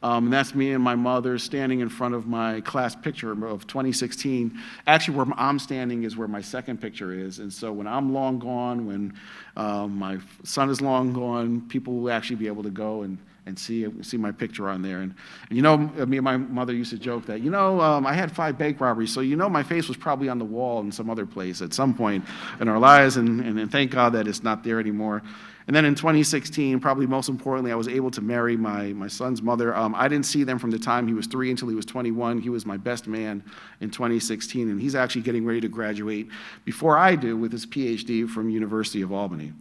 And that's me and my mother standing in front of my class picture of 2016. Actually, where I'm standing is where my second picture is. And so when I'm long gone, when my son is long gone, people will actually be able to go and see my picture on there. And you know, me and my mother used to joke that, I had 5 bank robberies, so my face was probably on the wall in some other place at some point in our lives, and thank God that it's not there anymore. And then in 2016, probably most importantly, I was able to marry my son's mother. I didn't see them from the time he was 3 until he was 21. He was my best man in 2016, and he's actually getting ready to graduate before I do with his PhD from University of Albany.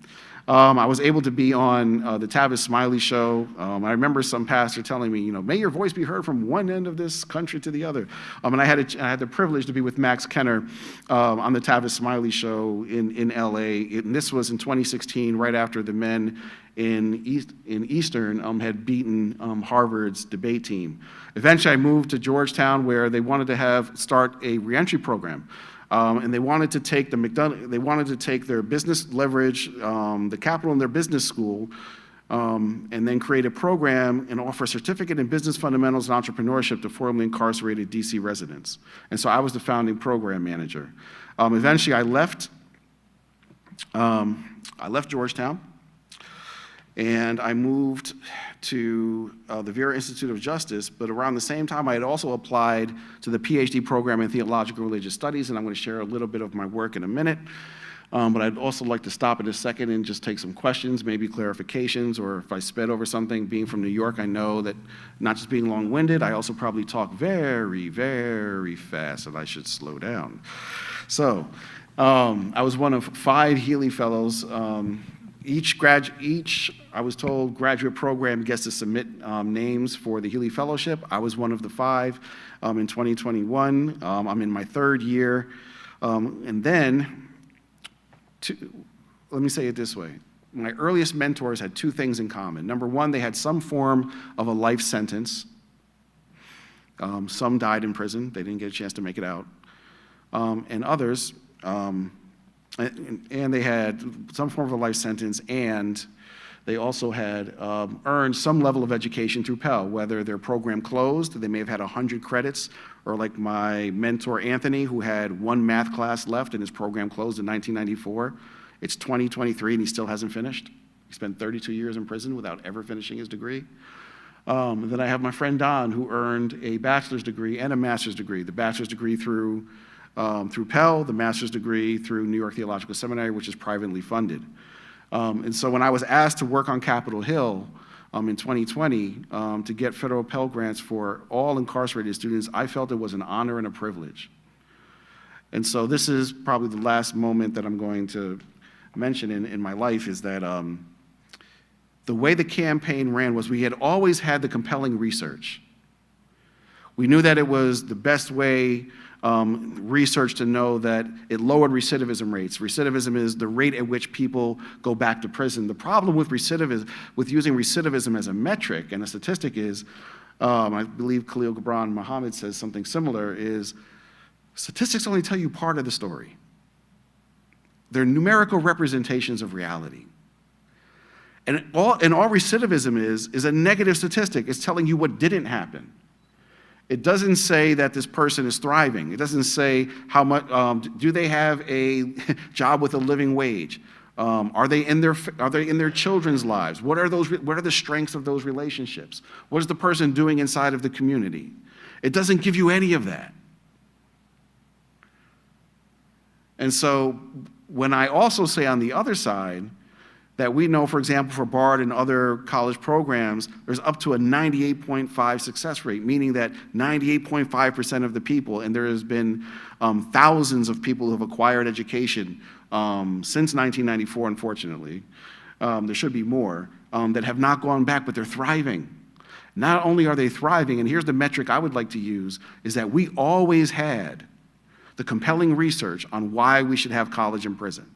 I was able to be on the Tavis Smiley show. I remember some pastor telling me, may your voice be heard from one end of this country to the other. And I had the privilege to be with Max Kenner on the Tavis Smiley show in LA. And this was in 2016, right after the men in Eastern had beaten Harvard's debate team. Eventually, I moved to Georgetown, where they wanted to start a reentry program. And they wanted to take their business leverage, the capital in their business school, and then create a program and offer a certificate in business fundamentals and entrepreneurship to formerly incarcerated DC residents. And so I was the founding program manager. Eventually, I left Georgetown, and I moved to the Vera Institute of Justice, but around the same time, I had also applied to the PhD program in Theological Religious Studies, and I'm going to share a little bit of my work in a minute. But I'd also like to stop in a second and just take some questions, maybe clarifications, or if I sped over something. Being from New York, I know that not just being long-winded, I also probably talk very, very fast, and I should slow down. So, I was one of 5 Healy Fellows. Each, I was told, graduate program gets to submit names for the Healy Fellowship. I was one of the 5 in 2021. I'm in my 3rd year. And then, let me say it this way. my earliest mentors had two things in common. Number one, they had some form of a life sentence. Some died in prison. They didn't get a chance to make it out. And others, and they had some form of a life sentence, and they also had earned some level of education through Pell, whether their program closed, they may have had 100 credits, or like my mentor Anthony, who had one math class left and his program closed in 1994. It's 2023 and he still hasn't finished. He spent 32 years in prison without ever finishing his degree. Then I have my friend Don, who earned a bachelor's degree and a master's degree. The bachelor's degree through Pell, the master's degree through New York Theological Seminary, which is privately funded. And so when I was asked to work on Capitol Hill in 2020 to get federal Pell Grants for all incarcerated students, I felt it was an honor and a privilege. And so this is probably the last moment that I'm going to mention in my life, is that the way the campaign ran was we had always had the compelling research. We knew that it was the best way research to know that it lowered recidivism rates. Recidivism is the rate at which people go back to prison. The problem with recidivism, with using recidivism as a metric and a statistic is, I believe Khalil Gibran Muhammad says something similar, is statistics only tell you part of the story. They're numerical representations of reality. And all recidivism is a negative statistic. It's telling you what didn't happen. It doesn't say that this person is thriving. It doesn't say how much, do they have a job with a living wage? Are they in their children's lives? What are the strengths of those relationships? What is the person doing inside of the community? It doesn't give you any of that. And so when I also say on the other side that we know, for example, for BARD and other college programs, there's up to a 98.5 success rate, meaning that 98.5% of the people, and there has been thousands of people who have acquired education since 1994, unfortunately, there should be more, that have not gone back, but they're thriving. Not only are they thriving, and here's the metric I would like to use, is that we always had the compelling research on why we should have college and prison.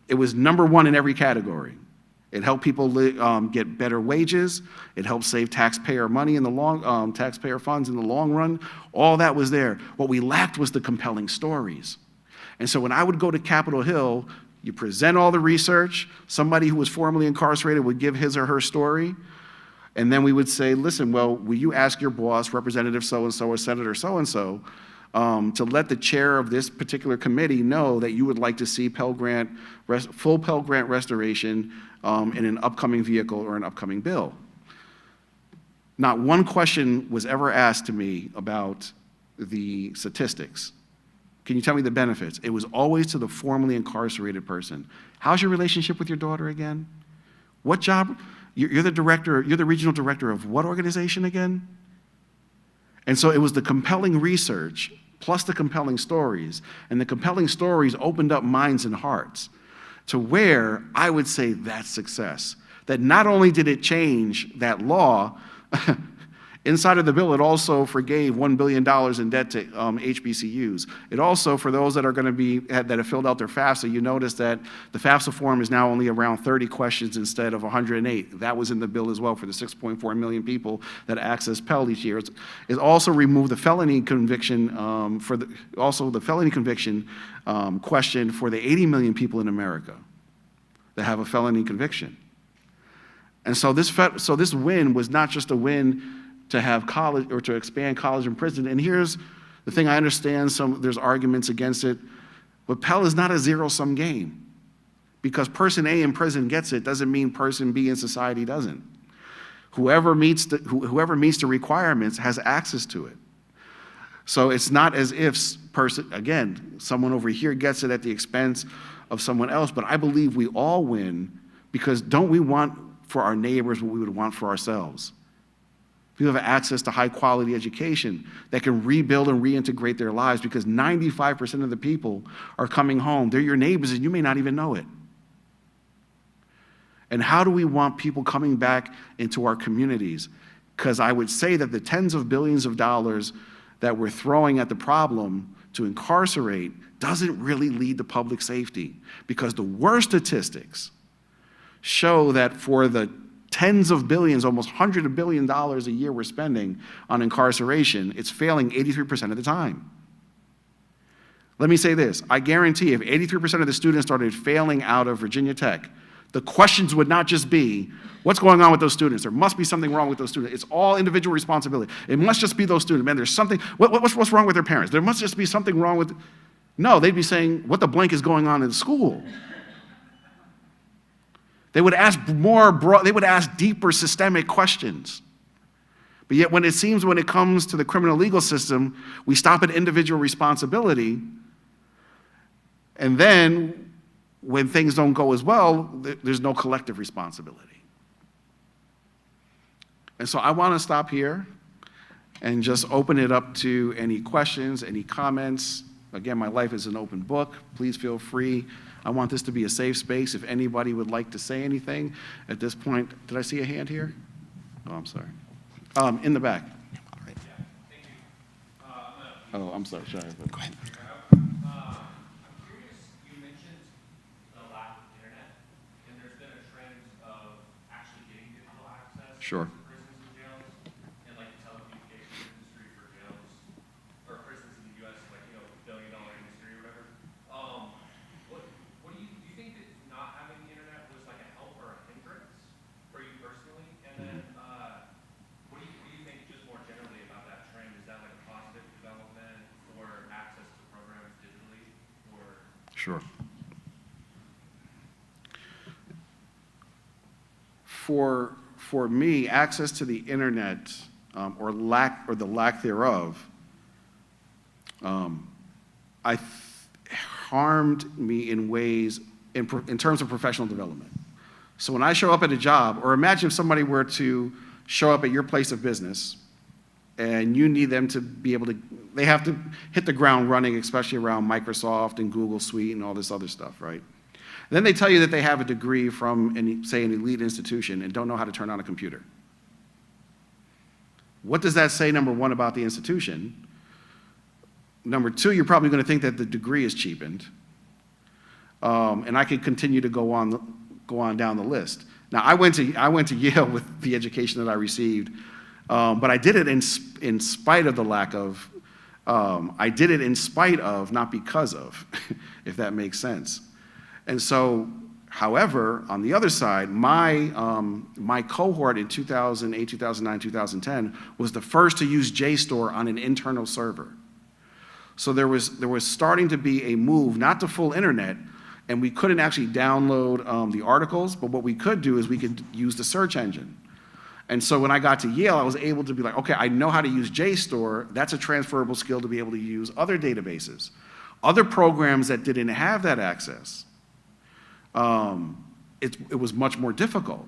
It was number one in every category. It helped people get better wages. It helped save taxpayer money in the taxpayer funds in the long run. All that was there. What we lacked was the compelling stories. And so when I would go to Capitol Hill, you present all the research, somebody who was formerly incarcerated would give his or her story, and then we would say, listen, well, will you ask your boss, Representative so-and-so or Senator so-and-so, to let the chair of this particular committee know that you would like to see full Pell Grant restoration in an upcoming vehicle or an upcoming bill. Not one question was ever asked to me about the statistics. Can you tell me the benefits? It was always to the formerly incarcerated person. How's your relationship with your daughter again? What job? You're the director, you're the regional director of what organization again? And so it was the compelling research plus the compelling stories, and the compelling stories opened up minds and hearts to where I would say that's success. That not only did it change that law, inside of the bill, it also forgave $1 billion in debt to HBCUs. It also, for those that are going to be, that have filled out their FAFSA, you notice that the FAFSA form is now only around 30 questions instead of 108. That was in the bill as well for the 6.4 million people that access Pell each year. It also removed the felony conviction question for the 80 million people in America that have a felony conviction. And so this win was not just a win to have college or to expand college and prison. And here's the thing, I understand there's arguments against it, but Pell is not a zero-sum game. Because person A in prison gets it doesn't mean person B in society doesn't. Whoever meets the requirements has access to it. So it's not as if someone over here gets it at the expense of someone else, but I believe we all win because don't we want for our neighbors what we would want for ourselves? People have access to high quality education that can rebuild and reintegrate their lives because 95% of the people are coming home. They're your neighbors and you may not even know it. And how do we want people coming back into our communities? Because I would say that the tens of billions of dollars that we're throwing at the problem to incarcerate doesn't really lead to public safety because the worst statistics show that for the tens of billions, almost hundreds of billions of dollars a year we're spending on incarceration, it's failing 83% of the time. Let me say this, I guarantee if 83% of the students started failing out of Virginia Tech, the questions would not just be, what's going on with those students? There must be something wrong with those students. It's all individual responsibility. It must just be those students. Man, there's something, what's wrong with their parents? There must just be something wrong with, no, they'd be saying, what the blank is going on in the school? They would ask they would ask deeper systemic questions. But yet when it comes to the criminal legal system, we stop at individual responsibility, and then when things don't go as well, there's no collective responsibility. And so I want to stop here and just open it up to any questions, any comments. Again, my life is an open book. Please feel free. I want this to be a safe space. If anybody would like to say anything at this point, did I see a hand here? Oh, I'm sorry. In the back. All right. Yeah, thank you. Oh, I'm sorry. Go ahead. I'm curious, you mentioned the lack of internet, and there's been a trend of actually getting digital access Sure. to prisons and jails, and like the telecommunications industry for jails, or prisons in the U.S., like, you know, billion-dollar industry or whatever. What do you think that not having the internet was like a help or a hindrance for you personally? And then, what do you think just more generally about that trend? Is that like a positive development for access to programs digitally, or? Sure. For me, access to the internet, or the lack thereof, harmed me in ways in terms of professional development. So when I show up at a job, or imagine if somebody were to show up at your place of business and you need them to be able to, they have to hit the ground running, especially around Microsoft and Google Suite and all this other stuff, right? Then they tell you that they have a degree from, say, an elite institution and don't know how to turn on a computer. What does that say, number one, about the institution? Number two, you're probably going to think that the degree is cheapened. And I could continue to go on down the list. Now, I went to Yale with the education that I received, but I did it in spite of the lack of, I did it in spite of, not because of, if that makes sense. And so, however, on the other side, my cohort in 2008, 2009, 2010 was the first to use JSTOR on an internal server. So there was starting to be a move, not to full internet, and we couldn't actually download the articles, but what we could do is we could use the search engine. And so when I got to Yale, I was able to be like, okay, I know how to use JSTOR. That's a transferable skill to be able to use other databases. Other programs that didn't have that access, it was much more difficult.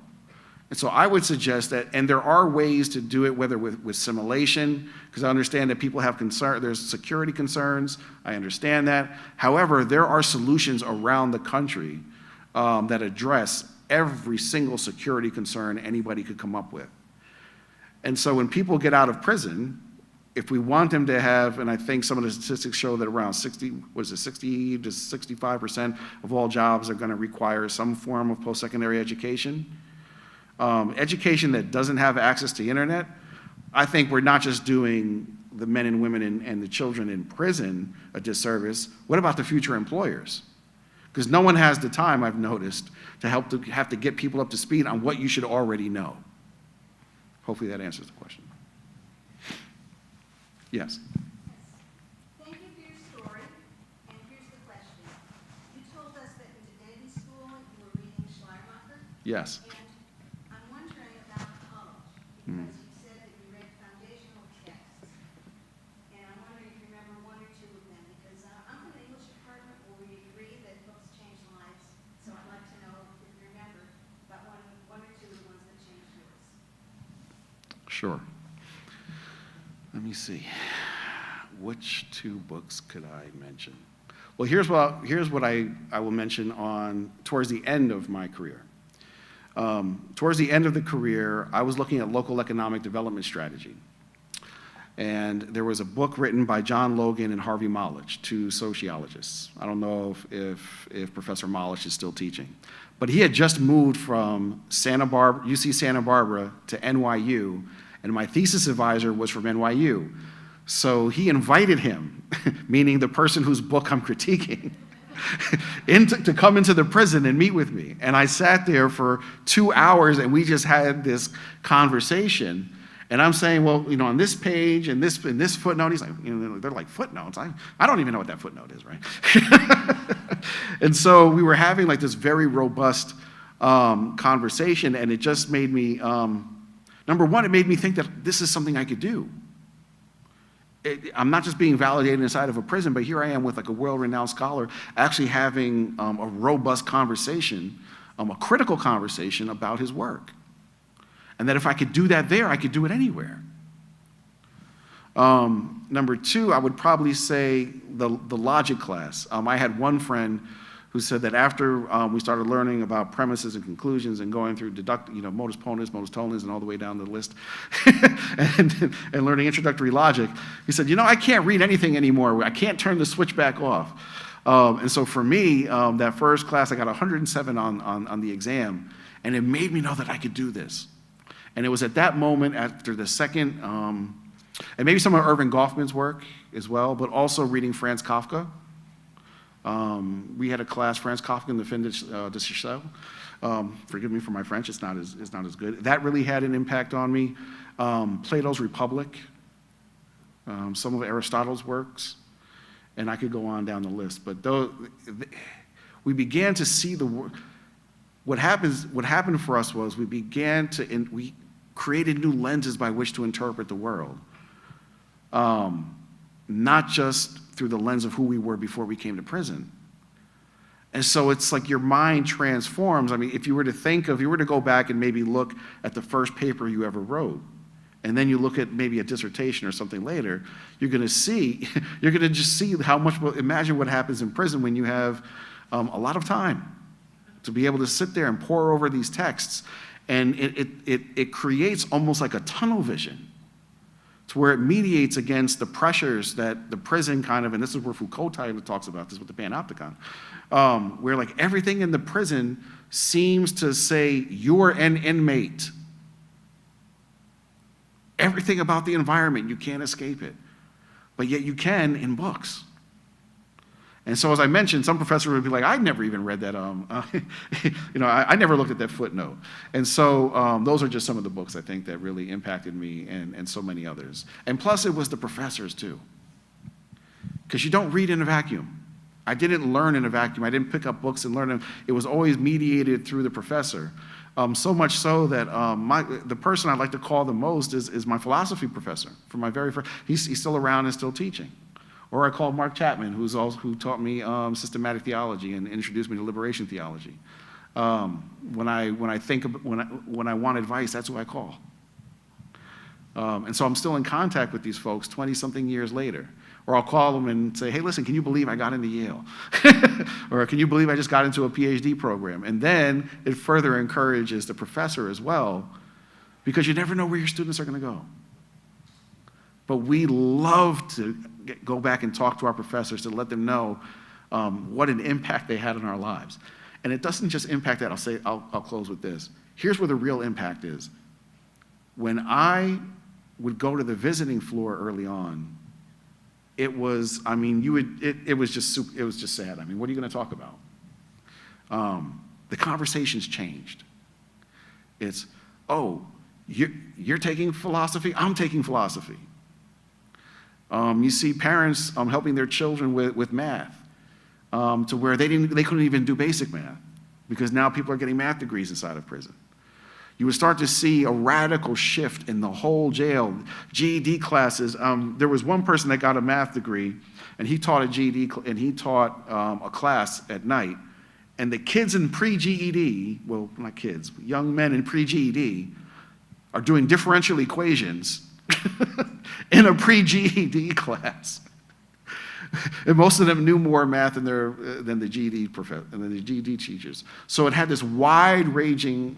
And so I would suggest that, and there are ways to do it, whether with simulation, because I understand that people have there's security concerns, I understand that. However, there are solutions around the country that address every single security concern anybody could come up with. And so when people get out of prison, if we want them to have, and I think some of the statistics show that around 60 to 65% of all jobs are going to require some form of post-secondary education. Education that doesn't have access to the internet, I think we're not just doing the men and women and the children in prison a disservice. What about the future employers? Because no one has the time, I've noticed, to have to get people up to speed on what you should already know. Hopefully that answers the question. Yes. Thank you for your story, and here's the question. You told us that in today's school you were reading Schleiermacher. Yes. And I'm wondering about college, because you said that you read foundational texts. And I'm wondering if you remember one or two of them, because I'm in the English department where we agree that books change lives. So I'd like to know if you remember about one or two of the ones that changed yours. Sure. Let me see. Which two books could I mention? Well, here's what I will mention towards the end of my career. Towards the end of the career, I was looking at local economic development strategy. And there was a book written by John Logan and Harvey Mollich, two sociologists. I don't know if Professor Mollich is still teaching. But he had just moved from UC Santa Barbara to NYU, and my thesis advisor was from NYU. So he invited him, meaning the person whose book I'm critiquing, to come into the prison and meet with me. And I sat there for 2 hours, and we just had this conversation. And I'm saying, well, you know, on this page and this footnote, he's like, you know, they're like footnotes. I don't even know what that footnote is, right? And so we were having like this very robust conversation, and it just made me, number one, it made me think that this is something I could do. I'm not just being validated inside of a prison, but here I am with like a world-renowned scholar actually having a robust conversation, a critical conversation about his work. And that if I could do that there, I could do it anywhere. Number two, I would probably say the logic class. I had one friend who said that after we started learning about premises and conclusions and going through modus ponens, modus tollens, and all the way down the list, and learning introductory logic, he said, you know, I can't read anything anymore. I can't turn the switch back off. And so for me, that first class, I got 107 on the exam, and it made me know that I could do this. And it was at that moment, after the second, and maybe some of Irving Goffman's work as well, but also reading Franz Kafka. We had a class, Franz Kafka and the Fin de Siècle. Forgive me for my French, it's not as good. That really had an impact on me. Plato's Republic, some of Aristotle's works, and I could go on down the list. But we began to see what happened for us was we created new lenses by which to interpret the world. Not just through the lens of who we were before we came to prison. And so it's like your mind transforms. I mean, if you were to go back and maybe look at the first paper you ever wrote, and then you look at maybe a dissertation or something later, you're gonna just see how much, imagine what happens in prison when you have a lot of time to be able to sit there and pore over these texts. And it creates almost like a tunnel vision to where it mediates against the pressures that the prison kind of, and this is where Foucault talks about this with the panopticon, where like everything in the prison seems to say you're an inmate. Everything about the environment, you can't escape it. But yet you can in books. And so as I mentioned, some professor would be like, I never even read that, I never looked at that footnote. And so those are just some of the books I think that really impacted me and so many others. And plus it was the professors too. Because you don't read in a vacuum. I didn't learn in a vacuum. I didn't pick up books and learn them. It was always mediated through the professor. So much so that the person I like to call the most is my philosophy professor. From my very first, he's still around and still teaching. Or I call Mark Chapman, who taught me systematic theology and introduced me to liberation theology. When I want advice, that's who I call. And so I'm still in contact with these folks 20-something years later. Or I'll call them and say, hey, listen, can you believe I got into Yale? Or can you believe I just got into a PhD program? And then it further encourages the professor as well, because you never know where your students are going to go. But we love to go back and talk to our professors to let them know what an impact they had on our lives. And it doesn't just impact that. I'll close with this. Here's where the real impact is. When I would go to the visiting floor early on, it was just sad. I mean, what are you going to talk about? The conversations changed. It's, oh, you're taking philosophy, I'm taking philosophy. You see parents helping their children with math to where they couldn't even do basic math because now people are getting math degrees inside of prison. You would start to see a radical shift in the whole jail. GED classes, there was one person that got a math degree and he taught a GED and he taught a class at night. And the kids in pre-GED, well, not kids, young men in pre-GED are doing differential equations in a pre-GED class. And most of them knew more math than the GED teachers. So it had this wide-ranging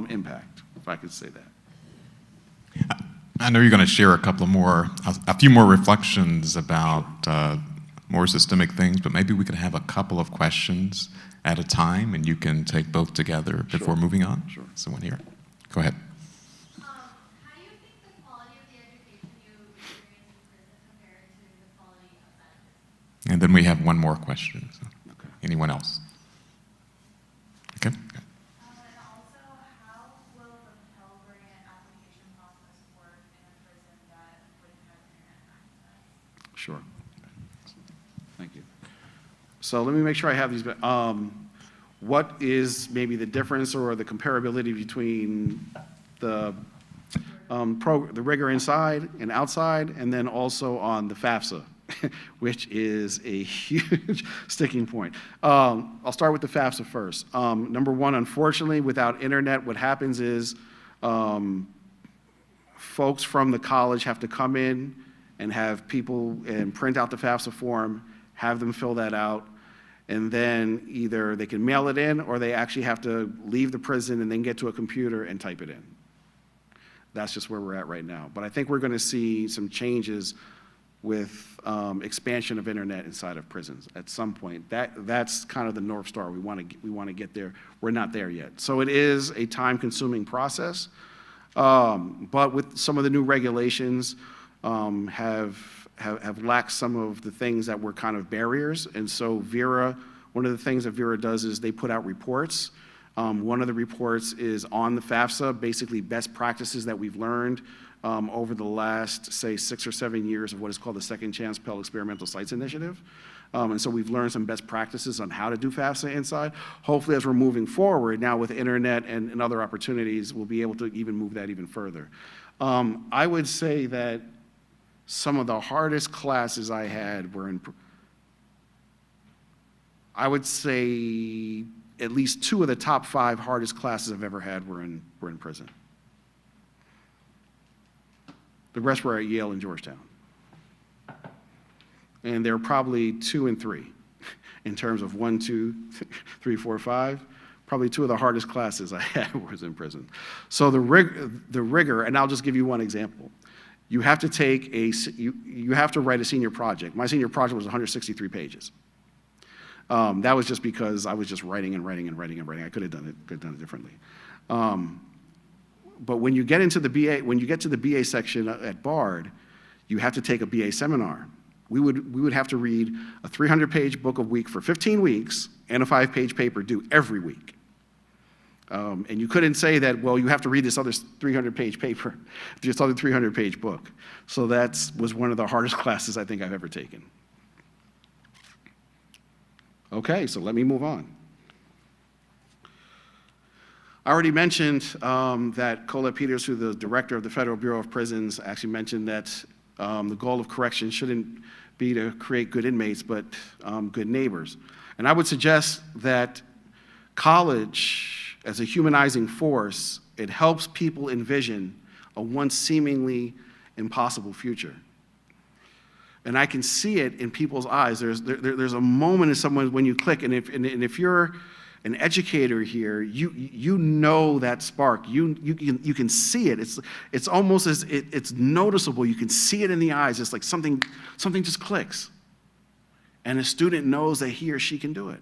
impact, if I could say that. I know you're going to share a few more reflections about more systemic things, but maybe we could have a couple of questions at a time, and you can take both together before moving on. Sure. Someone here. Go ahead. How do you think the quality of the education you experience in prison compared to the quality outside of prison? And then we have one more question. So, Okay. anyone else? Okay. And also, how will the Pell Grant application process work in a prison that wouldn't have internet access? Sure. Thank you. So let me make sure I have these. What is maybe the difference or the comparability between the the rigor inside and outside, and then also on the FAFSA, which is a huge sticking point. I'll start with the FAFSA first. Number one, unfortunately, without internet, what happens is folks from the college have to come in and have people and print out the FAFSA form, have them fill that out, and then either they can mail it in or they actually have to leave the prison and then get to a computer and type it in. That's just where we're at right now. But I think we're going to see some changes with expansion of internet inside of prisons at some point. That's kind of the North Star. We want to get there. We're not there yet. So it is a time-consuming process. But with some of the new regulations have lacked some of the things that were kind of barriers. And so Vera, one of the things that Vera does is they put out reports. One of the reports is on the FAFSA, basically best practices that we've learned over the last, say, 6 or 7 years of what is called the Second Chance Pell Experimental Sites Initiative. And so we've learned some best practices on how to do FAFSA inside. Hopefully, as we're moving forward, now with internet and other opportunities, we'll be able to even move that even further. I would say that some of the hardest classes I had were I would say at least 2 of the top 5 hardest classes I've ever had were in prison. The rest were at Yale and Georgetown. And they're probably 2 and 3 in terms of 1, 2, 3, 4, 5. Probably 2 of the hardest classes I had was in prison. So the rigor, and I'll just give you one example. You have to take you have to write a senior project. My senior project was 163 pages. That was just because I was just writing and writing and writing and writing. I could have done it differently. But when you get into the BA, when you get to the BA section at Bard, you have to take a BA seminar. We would have to read a 300-page book a week for 15 weeks and a 5-page paper due every week. And you couldn't say that, well, you have to read this other 300-page paper, this other 300-page book. So that was one of the hardest classes I think I've ever taken. Okay, so let me move on. I already mentioned that Colette Peters, who's the director of the Federal Bureau of Prisons, actually mentioned that the goal of correction shouldn't be to create good inmates, but good neighbors. And I would suggest that college, as a humanizing force, it helps people envision a once seemingly impossible future. And I can see it in people's eyes. There's a moment in someone when you click, and if you're an educator here, you know that spark. You can see it. It's almost as it's noticeable. You can see it in the eyes. It's like something just clicks, and a student knows that he or she can do it,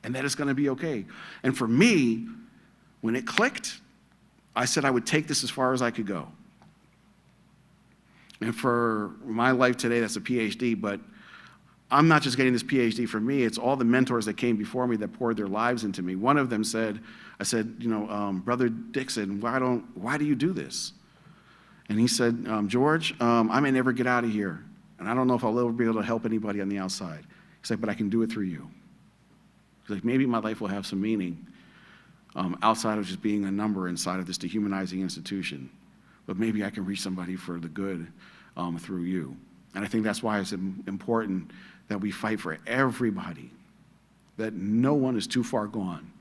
and that it's going to be okay. And for me, when it clicked, I said I would take this as far as I could go. And for my life today, that's a PhD, but I'm not just getting this PhD for me, it's all the mentors that came before me that poured their lives into me. One of them said, Brother Dixon, why do you do this? And he said, George, I may never get out of here, and I don't know if I'll ever be able to help anybody on the outside. He said, but I can do it through you. He's like, maybe my life will have some meaning outside of just being a number inside of this dehumanizing institution. But maybe I can reach somebody for the good through you. And I think that's why it's important that we fight for everybody, that no one is too far gone,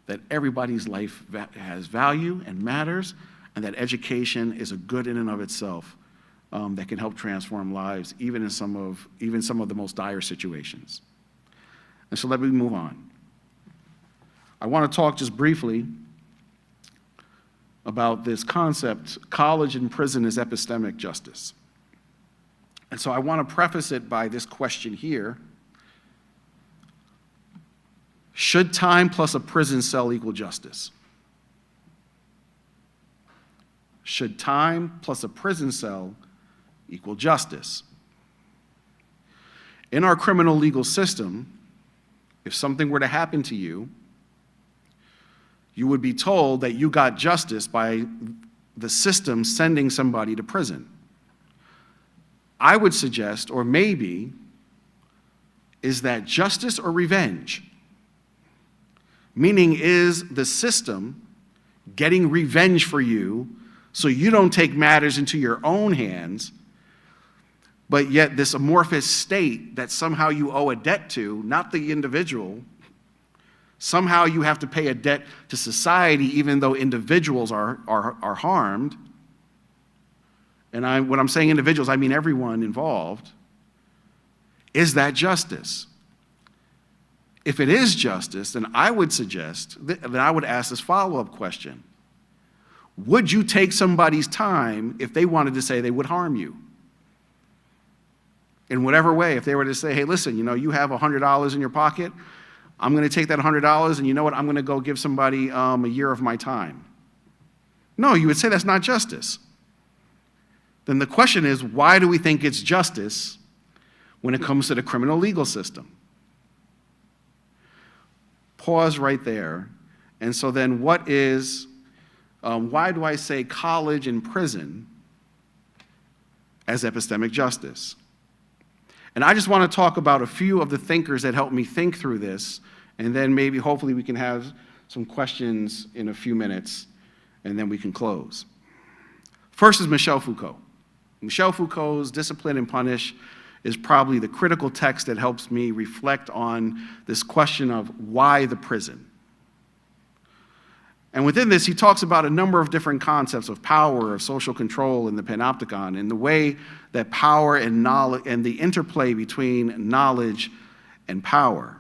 that everybody's life has value and matters, and that education is a good in and of itself that can help transform lives, even in some of the most dire situations. And so let me move on. I want to talk just briefly about this concept, college and prison is epistemic justice. And so I want to preface it by this question here. Should time plus a prison cell equal justice? Should time plus a prison cell equal justice? In our criminal legal system, if something were to happen to you, you would be told that you got justice by the system sending somebody to prison. I would suggest, or maybe, is that justice or revenge? Meaning, is the system getting revenge for you so you don't take matters into your own hands, but yet this amorphous state that somehow you owe a debt to, not the individual, somehow you have to pay a debt to society even though individuals are harmed. And when I'm saying individuals, I mean everyone involved. Is that justice? If it is justice, then I would suggest, then I would ask this follow-up question. Would you take somebody's time if they wanted to say they would harm you? In whatever way, if they were to say, hey, listen, you have $100 in your pocket, I'm going to take that $100, and you know what? I'm going to go give somebody a year of my time. No, you would say that's not justice. Then the question is, why do we think it's justice when it comes to the criminal legal system? Pause right there. And so then what is, why do I say college and prison as epistemic justice? And I just want to talk about a few of the thinkers that helped me think through this, and then maybe hopefully we can have some questions in a few minutes, and then we can close. First is Michel Foucault. Michel Foucault's Discipline and Punish is probably the critical text that helps me reflect on this question of why the prison. And within this, he talks about a number of different concepts of power, of social control, and the panopticon, and the way that power and knowledge, and the interplay between knowledge and power,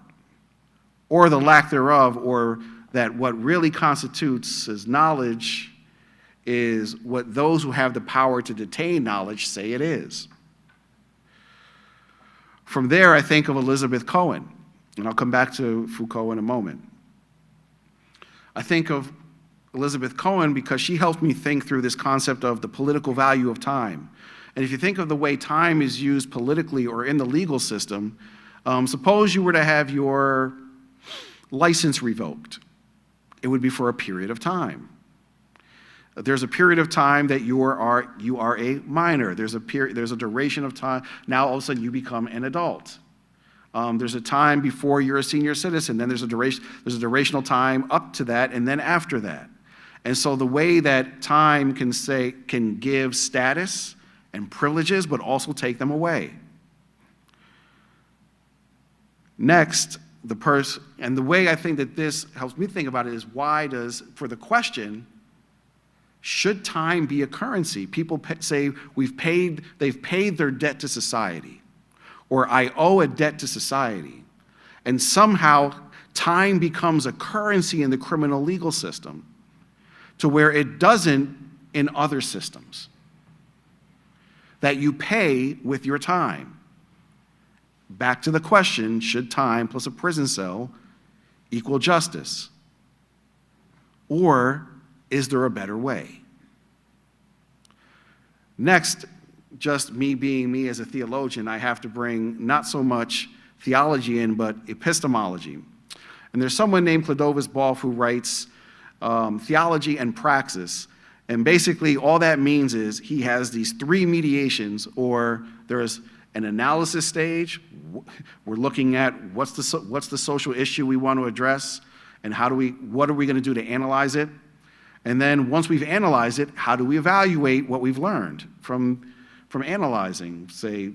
or the lack thereof, or that what really constitutes as knowledge is what those who have the power to detain knowledge say it is. From there, I think of Elizabeth Cohen, and I'll come back to Foucault in a moment. I think of Elizabeth Cohen because she helped me think through this concept of the political value of time. And if you think of the way time is used politically or in the legal system, suppose you were to have your license revoked. It would be for a period of time. There's a period of time that you are a minor. There's a duration of time. Now all of a sudden you become an adult. There's a time before you're a senior citizen. Then there's a durational time up to that, and then after that. And so the way that time can give status and privileges, but also take them away. Next, and the way I think that this helps me think about it is for the question, should time be a currency? People say they've paid their debt to society, or I owe a debt to society. And somehow time becomes a currency in the criminal legal system to where it doesn't in other systems. That you pay with your time. Back to the question, should time plus a prison cell equal justice? Or is there a better way? Next, just me being me as a theologian, I have to bring not so much theology in, but epistemology. And there's someone named Clodovis Balfe who writes Theology and Praxis. And basically all that means is he has these three mediations, or there's an analysis stage. We're looking at what's the social issue we want to address, and what are we going to do to analyze it? And then once we've analyzed it, how do we evaluate what we've learned from analyzing, say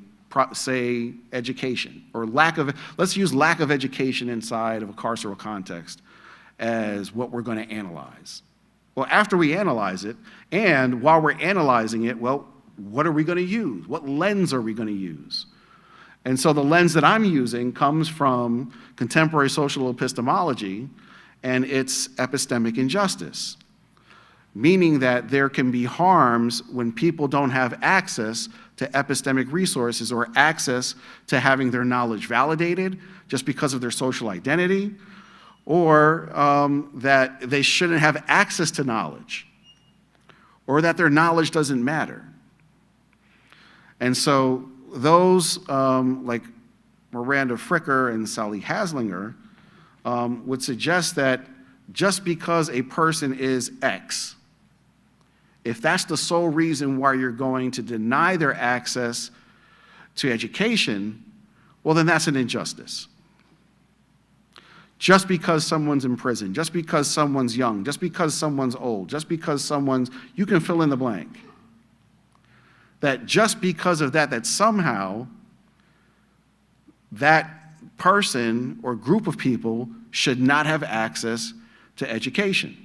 education, or let's use lack of education inside of a carceral context as what we're going to analyze. Well, after we analyze it, and while we're analyzing it, well, what are we going to use? What lens are we going to use? And so the lens that I'm using comes from contemporary social epistemology, and it's epistemic injustice. meaning that there can be harms when people don't have access to epistemic resources or access to having their knowledge validated just because of their social identity, or that they shouldn't have access to knowledge, or that their knowledge doesn't matter. And so those like Miranda Fricker and Sally Haslinger would suggest that just because a person is X, if that's the sole reason why you're going to deny their access to education, well, then that's an injustice. Just because someone's in prison, just because someone's young, just because someone's old, just because someone's, you can fill in the blank. That just because of that, that somehow that person or group of people should not have access to education.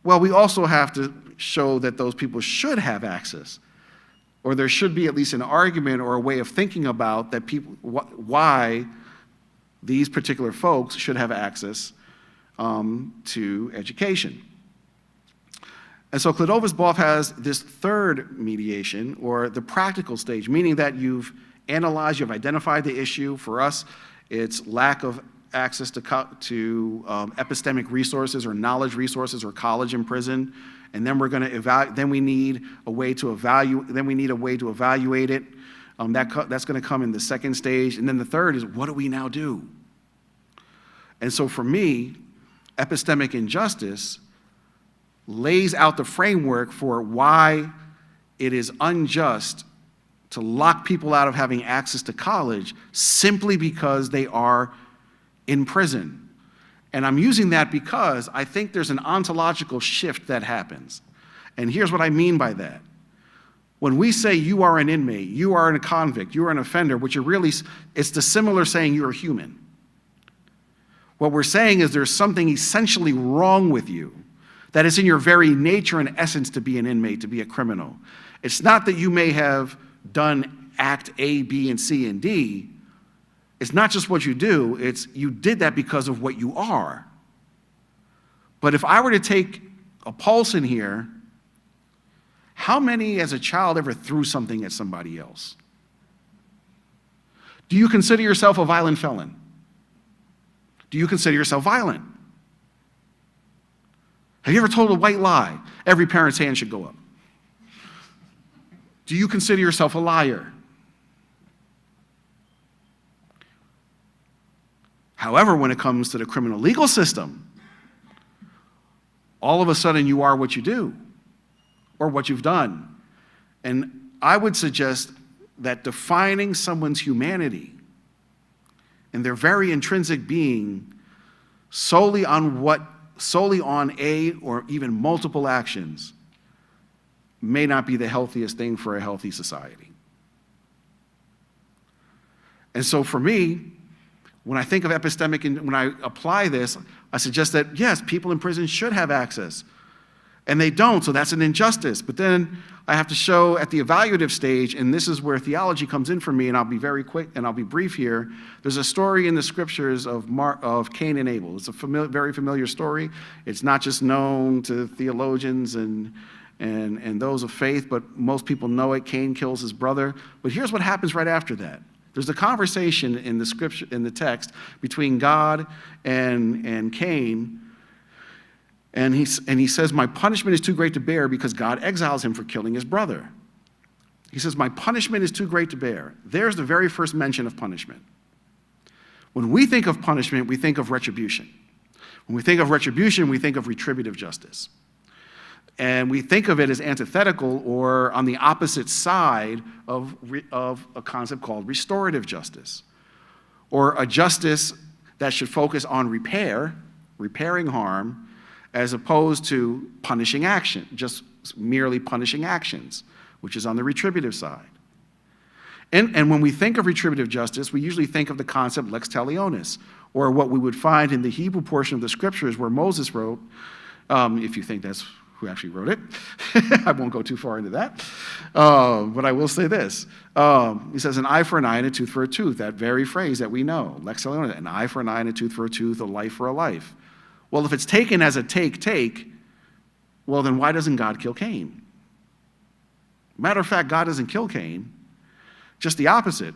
Well, we also have to show that those people should have access, or there should be at least an argument or a way of thinking about that people, why these particular folks should have access to education. And so Cladovez-Boff has this third mediation, or the practical stage, meaning that you've analyzed, you've identified the issue. For us, it's lack of access to epistemic resources or knowledge resources or college in prison, and then we're going to evaluate. Then we need a way to evaluate. Then we need a way to evaluate it. That's going to come in the second stage, and then the third is, what do we now do? And so for me, epistemic injustice lays out the framework for why it is unjust to lock people out of having access to college simply because they are in prison. And I'm using that because I think there's an ontological shift that happens. And here's what I mean by that. When we say you are an inmate, you are a convict, you are an offender, which are really, it's the similar saying you're a human. What we're saying is there's something essentially wrong with you, that it's in your very nature and essence to be an inmate, to be a criminal. It's not that you may have done act A, B, and C, and D. It's not just what you do, it's you did that because of what you are. But if I were to take a pulse in here, how many as a child ever threw something at somebody else? Do you consider yourself a violent felon? Do you consider yourself violent? Have you ever told a white lie? Every parent's hand should go up. Do you consider yourself a liar? However, when it comes to the criminal legal system, all of a sudden you are what you do or what you've done. And I would suggest that defining someone's humanity and their very intrinsic being solely on a or even multiple actions may not be the healthiest thing for a healthy society. And so for me, when I think of epistemic and when I apply this, I suggest that yes, people in prison should have access. And they don't, so that's an injustice. But then I have to show at the evaluative stage, and this is where theology comes in for me, and I'll be very quick and I'll be brief here. There's a story in the scriptures of Cain and Abel. It's a very familiar story. It's not just known to theologians and those of faith, but most people know it. Cain kills his brother. But here's what happens right after that. There's a conversation in the scripture, in the text, between God and Cain. And he says, my punishment is too great to bear because God exiles him for killing his brother. He says, my punishment is too great to bear. There's the very first mention of punishment. When we think of punishment, we think of retribution. When we think of retribution, we think of retributive justice. And we think of it as antithetical or on the opposite side of a concept called restorative justice, or a justice that should focus on repairing harm, as opposed to punishing action, just merely punishing actions, which is on the retributive side. And when we think of retributive justice, we usually think of the concept lex talionis, or what we would find in the Hebrew portion of the scriptures where Moses wrote, if you think that's who actually wrote it. I won't go too far into that. But I will say this. He says, an eye for an eye and a tooth for a tooth, that very phrase that we know, lex talionis, an eye for an eye and a tooth for a tooth, a life for a life. Well, if it's taken as a take, well, then why doesn't God kill Cain? Matter of fact, God doesn't kill Cain, just the opposite.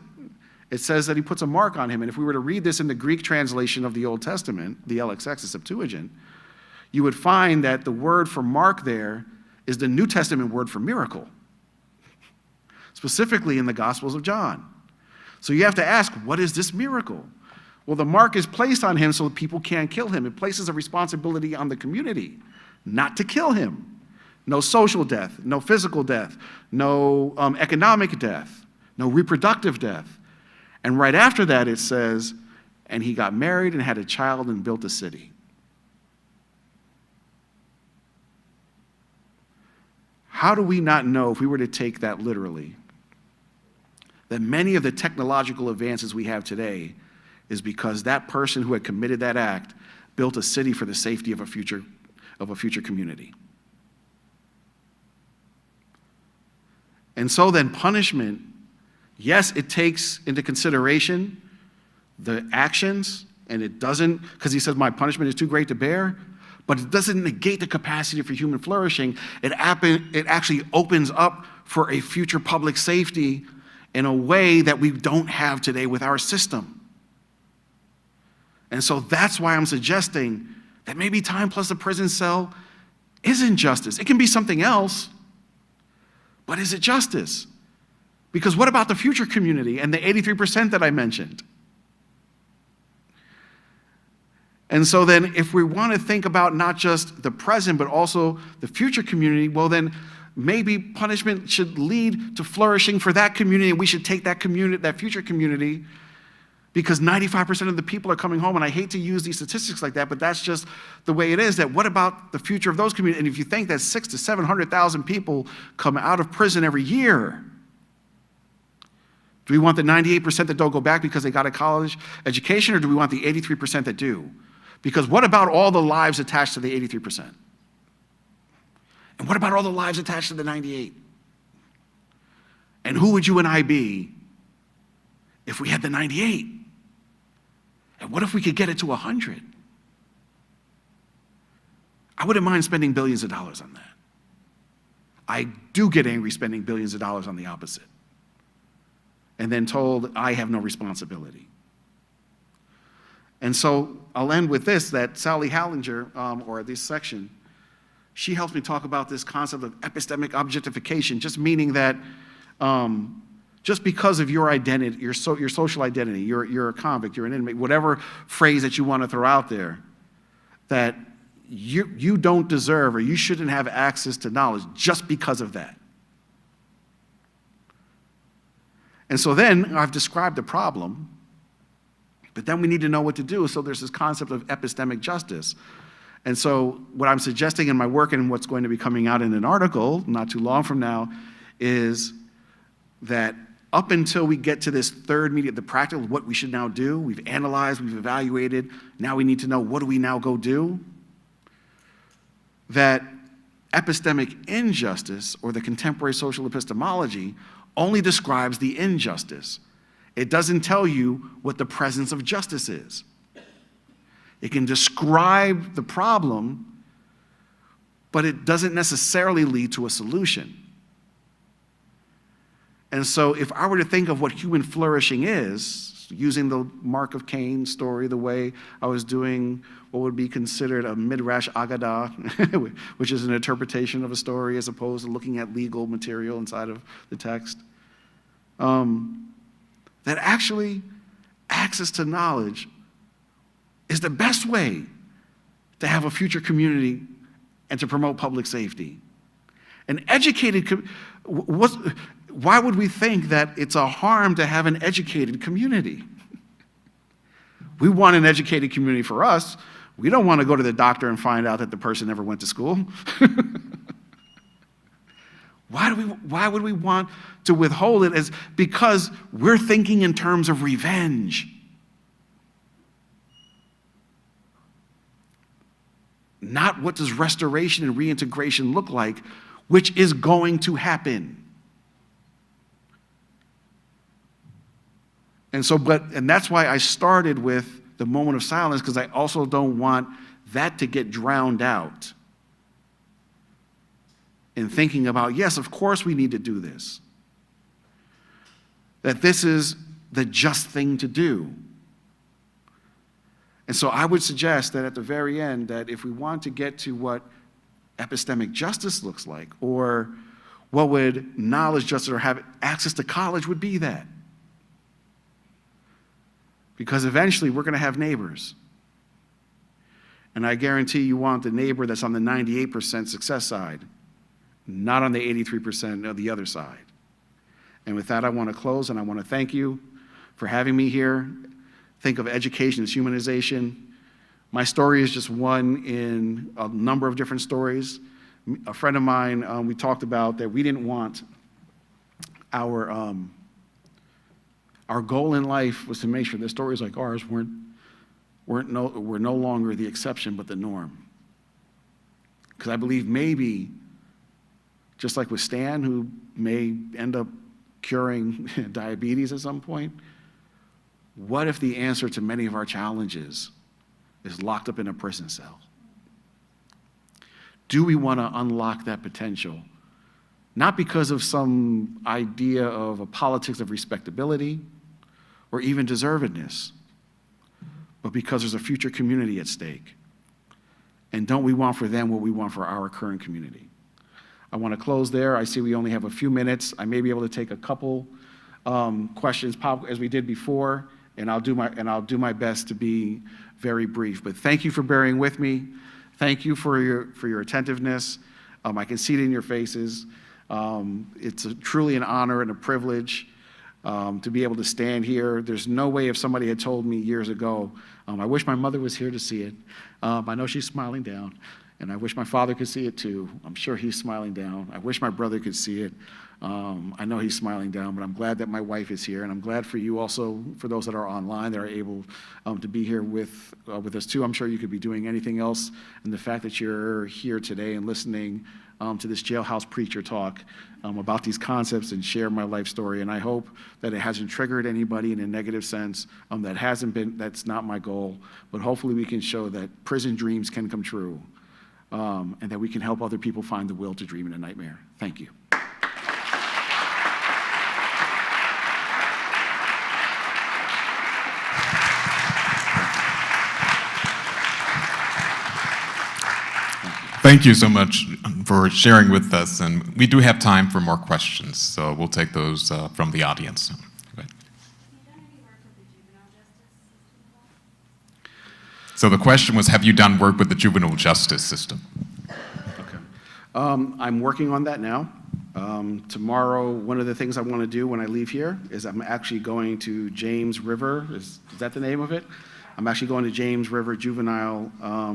It says that he puts a mark on him. And if we were to read this in the Greek translation of the Old Testament, the LXX, the Septuagint, you would find that the word for mark there is the New Testament word for miracle, specifically in the Gospels of John. So you have to ask, what is this miracle? Well, the mark is placed on him so people can't kill him. It places a responsibility on the community not to kill him. No social death, no physical death, no economic death, no reproductive death. And right after that it says, and he got married and had a child and built a city. How do we not know, if we were to take that literally, that many of the technological advances we have today is because that person who had committed that act built a city for the safety of a future community? And so then punishment, yes, it takes into consideration the actions, and it doesn't, because he says my punishment is too great to bear, but it doesn't negate the capacity for human flourishing. It actually opens up for a future public safety in a way that we don't have today with our system. And so that's why I'm suggesting that maybe time plus a prison cell isn't justice. It can be something else, but is it justice? Because what about the future community and the 83% that I mentioned? And so then if we want to think about not just the present, but also the future community, well then maybe punishment should lead to flourishing for that community, and we should take that community, that future community, because 95% of the people are coming home. And I hate to use these statistics like that, but that's just the way it is. That what about the future of those communities? And if you think that 600,000 to 700,000 people come out of prison every year, do we want the 98% that don't go back because they got a college education, or do we want the 83% that do? Because what about all the lives attached to the 83%? And what about all the lives attached to the 98? And who would you and I be if we had the 98? And what if we could get it to 100? I wouldn't mind spending billions of dollars on that. I do get angry spending billions of dollars on the opposite, and then told I have no responsibility. And so I'll end with this, that Sally Hallinger, or this section, she helps me talk about this concept of epistemic objectification, just meaning that just because of your identity, your social identity, you're a convict, you're an inmate, whatever phrase that you want to throw out there, that you don't deserve or you shouldn't have access to knowledge just because of that. And so then I've described the problem, but then we need to know what to do. So there's this concept of epistemic justice. And so what I'm suggesting in my work and what's going to be coming out in an article not too long from now is that up until we get to this third medium, the practical, what we should now do, we've analyzed, we've evaluated, now we need to know what do we now go do? That epistemic injustice, or the contemporary social epistemology, only describes the injustice. It doesn't tell you what the presence of justice is. It can describe the problem, but it doesn't necessarily lead to a solution. And so if I were to think of what human flourishing is, using the Mark of Cain story the way I was doing what would be considered a Midrash Agadah, which is an interpretation of a story as opposed to looking at legal material inside of the text, that actually access to knowledge is the best way to have a future community and to promote public safety. An educated, why would we think that it's a harm to have an educated community? We want an educated community for us. We don't want to go to the doctor and find out that the person never went to school. Why would we want to withhold it? Because we're thinking in terms of revenge. Not what does restoration and reintegration look like, which is going to happen. And that's why I started with the moment of silence, because I also don't want that to get drowned out in thinking about, yes, of course we need to do this. That this is the just thing to do. And so I would suggest that at the very end, that if we want to get to what epistemic justice looks like, or what would knowledge justice or have access to college would be that. Because eventually we're going to have neighbors. And I guarantee you want the neighbor that's on the 98% success side, not on the 83% of the other side. And with that, I want to close, and I want to thank you for having me here. Think of education as humanization. My story is just one in a number of different stories. A friend of mine, we talked about that we didn't want our goal in life was to make sure that stories like ours were no longer the exception but the norm. Because I believe maybe, just like with Stan, who may end up curing diabetes at some point, what if the answer to many of our challenges is locked up in a prison cell? Do we want to unlock that potential? Not because of some idea of a politics of respectability or even deservedness, but because there's a future community at stake. And don't we want for them what we want for our current community? I want to close there. I see we only have a few minutes. I may be able to take a couple questions as we did before, and I'll do my best to be very brief. But thank you for bearing with me. Thank you for your attentiveness. I can see it in your faces. It's truly an honor and a privilege to be able to stand here. There's no way if somebody had told me years ago, I wish my mother was here to see it. I know she's smiling down, and I wish my father could see it too. I'm sure he's smiling down. I wish my brother could see it. I know he's smiling down, but I'm glad that my wife is here, and I'm glad for you also, for those that are online that are able to be here with us too. I'm sure you could be doing anything else, and the fact that you're here today and listening to this jailhouse preacher talk about these concepts and share my life story, and I hope that it hasn't triggered anybody in a negative sense. That's not my goal, but hopefully we can show that prison dreams can come true, and that we can help other people find the will to dream in a nightmare. Thank you. Thank you so much for sharing with us, and we do have time for more questions, so we'll take those from the audience. Go ahead. So the question was, have you done work with the juvenile justice system? Okay. I'm working on that now. Tomorrow, one of the things I want to do when I leave here is I'm actually going to James River. Is that the name of it? I'm actually going to James River Juvenile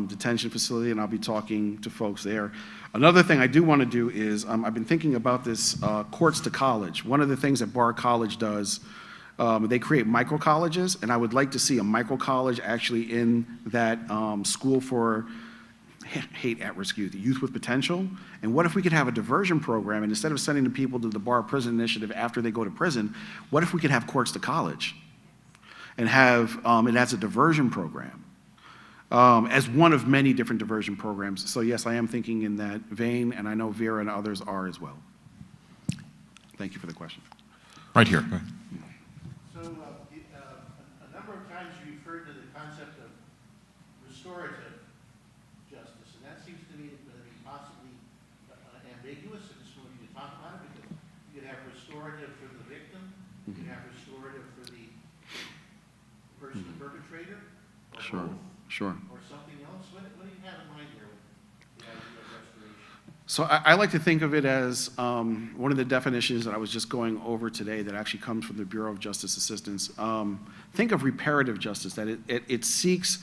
Detention Facility, and I'll be talking to folks there. Another thing I do want to do is, I've been thinking about this courts to college. One of the things that Bar College does, they create micro-colleges, and I would like to see a micro-college actually in that school for hate at-risk youth with potential. And what if we could have a diversion program, and instead of sending the people to the Bar Prison Initiative after they go to prison, what if we could have courts to college? And have it as a diversion program, as one of many different diversion programs. So yes, I am thinking in that vein, and I know Vera and others are as well. Thank you for the question. Right here. Go ahead. So a number of times you referred to the concept of restorative justice, and that seems to me to be possibly ambiguous. I just want you to talk about it, because you could have restorative for the victim, you could have restorative for the person, the perpetrator, or Sure, both, sure. or something else. What do you have in mind here with the idea of restoration? So I like to think of it as one of the definitions that I was just going over today that actually comes from the Bureau of Justice Assistance. Think of reparative justice, that it seeks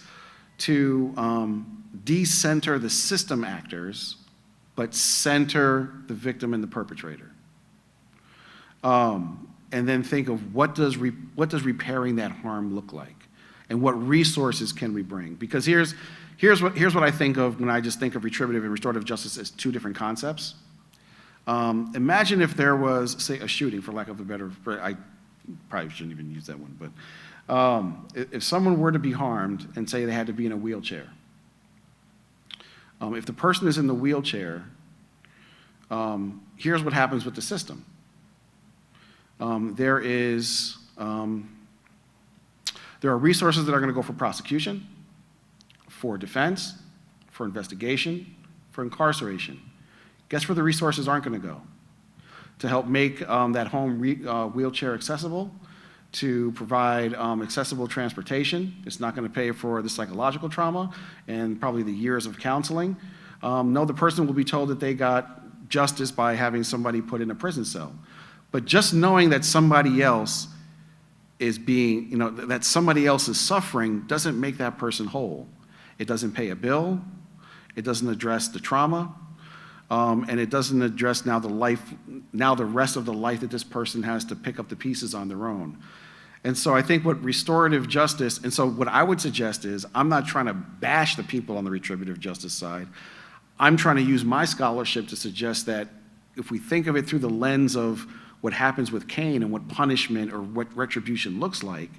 to de-center the system actors, but center the victim and the perpetrator. And then think of what does repairing that harm look like, and what resources can we bring? Because here's what I think of when I just think of retributive and restorative justice as two different concepts. Imagine if there was, say, a shooting, for lack of a better, I probably shouldn't even use that one, but if someone were to be harmed and say they had to be in a wheelchair, If the person is in the wheelchair, here's what happens with the system. There are resources that are going to go for prosecution, for defense, for investigation, for incarceration. Guess where the resources aren't going to go? To help make that home wheelchair accessible, to provide accessible transportation. It's not going to pay for the psychological trauma and probably the years of counseling. No, the person will be told that they got justice by having somebody put in a prison cell. But just knowing that somebody else is being, that somebody else is suffering doesn't make that person whole. It doesn't pay a bill. It doesn't address the trauma. And it doesn't address now the rest of the life that this person has to pick up the pieces on their own. And so I think what restorative justice, and so what I would suggest is, I'm not trying to bash the people on the retributive justice side. I'm trying to use my scholarship to suggest that if we think of it through the lens of what happens with Cain and what punishment or what retribution looks like,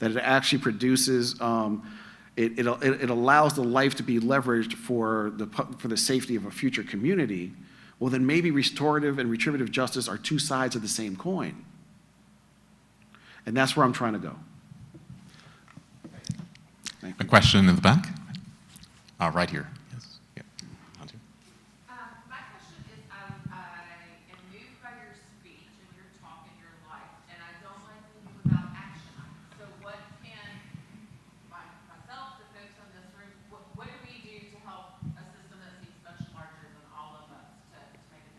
that it actually produces, it allows the life to be leveraged for the safety of a future community, well then maybe restorative and retributive justice are two sides of the same coin. And that's where I'm trying to go. A question in the back? Right here. Yes. Yeah. My question is, I am moved by your speech and your talk and your life, and I don't like moving without action. So what can myself, the folks in this room, what do we do to help a system that seems much larger than all of us to make a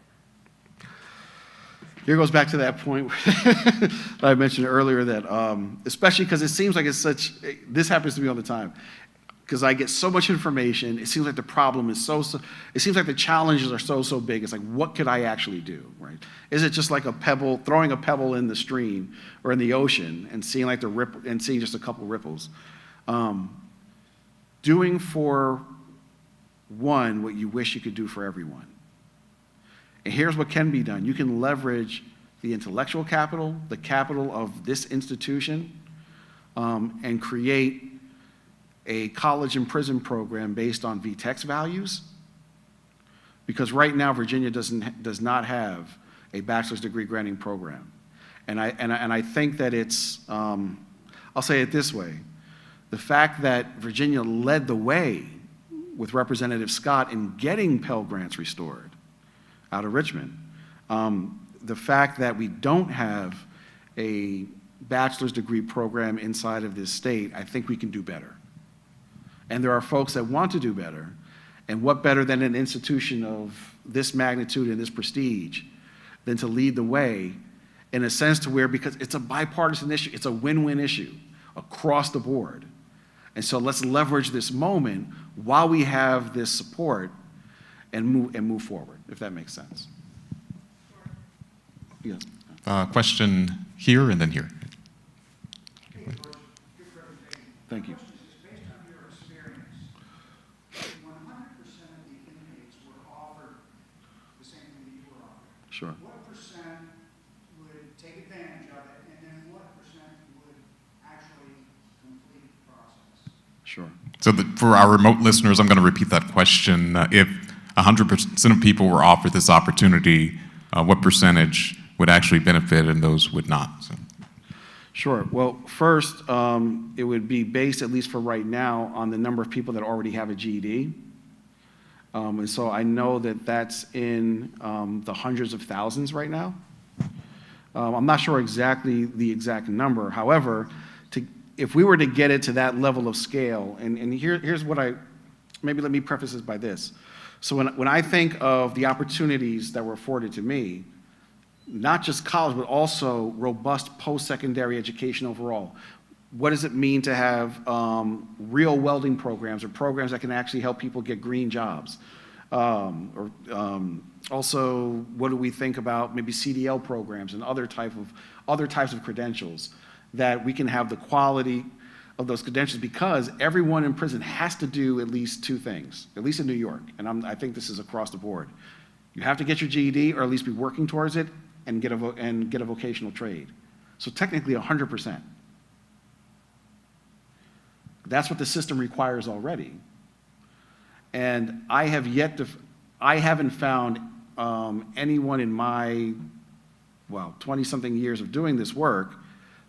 difference? Here goes back to that point that I mentioned earlier that, especially because it seems like this happens to me all the time, because I get so much information, it seems like the problem is it seems like the challenges are so big. It's like, what could I actually do, right? Is it just like throwing a pebble in the stream or in the ocean and seeing like seeing just a couple ripples? Doing for one what you wish you could do for everyone. And here's what can be done. You can leverage the intellectual capital, the capital of this institution, and create a college and prison program based on VTEX values. Because right now, Virginia does not have a bachelor's degree granting program. And I think that it's, I'll say it this way, the fact that Virginia led the way with Representative Scott in getting Pell Grants restored out of Richmond. The fact that we don't have a bachelor's degree program inside of this state, I think we can do better. And there are folks that want to do better. And what better than an institution of this magnitude and this prestige than to lead the way in a sense to where, because it's a bipartisan issue, it's a win-win issue across the board. And so let's leverage this moment while we have this support and move forward, if that makes sense. Yes. Question here and then here. Thank you. Based on your experience, 100% of the inmates were offered the same thing that you were offered. Sure. What percent would take advantage of it, and then what percent would actually complete the process? Sure. So for our remote listeners, I'm going to repeat that question. If 100% of people were offered this opportunity, what percentage would actually benefit and those would not? So. Sure. Well, first, it would be based, at least for right now, on the number of people that already have a GED. And so I know that that's in the hundreds of thousands right now. I'm not sure exactly the exact number. However, if we were to get it to that level of scale, and here's what maybe let me preface this by this. So when I think of the opportunities that were afforded to me, not just college, but also robust post-secondary education overall. What does it mean to have real welding programs or programs that can actually help people get green jobs? Also, what do we think about maybe CDL programs and other types of credentials that we can have the quality of those credentials, because everyone in prison has to do at least two things, at least in New York, and I think this is across the board. You have to get your GED or at least be working towards it, and get a vocational trade. So technically 100%. That's what the system requires already. And I haven't found anyone in my, 20-something years of doing this work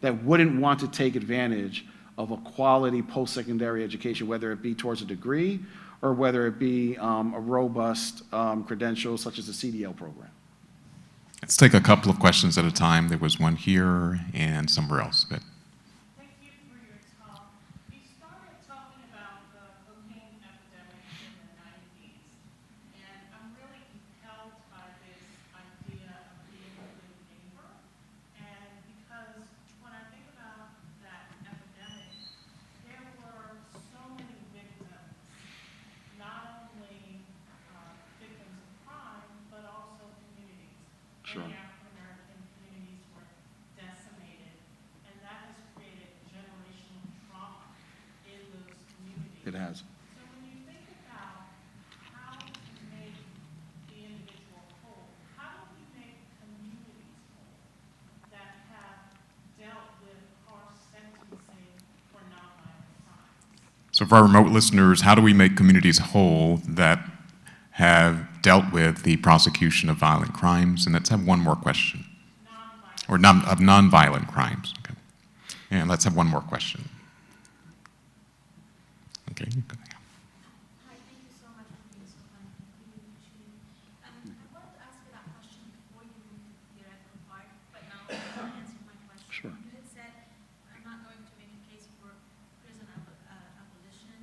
that wouldn't want to take advantage of a quality post-secondary education, whether it be towards a degree or whether it be a robust credential such as the CDL program. Let's take a couple of questions at a time. There was one here and somewhere else. But Thank you for your talk. You started talking about the cocaine epidemic in the 90s, and I'm really compelled by this idea of being a good neighbor. And because when I think about that epidemic, there were so many victims, not only victims of crime, but also communities. Sure. Many African-American communities were decimated, and that has created generational trauma in those communities. It has. So when you think about how to make the individual whole, how do we make communities whole that have dealt with harsh sentencing for nonviolent crimes? so for our remote listeners, how do we make communities whole that have dealt with the prosecution of violent crimes? And let's have one more question. Or of nonviolent crimes. Okay. And let's have one more question. Okay. Hi, thank you so much for being so kind. Really appreciate it. I wanted to ask you that question before you moved to the theoretical part, but now you answered my question. Sure. You had said, I'm not going to make a case for prison abolition.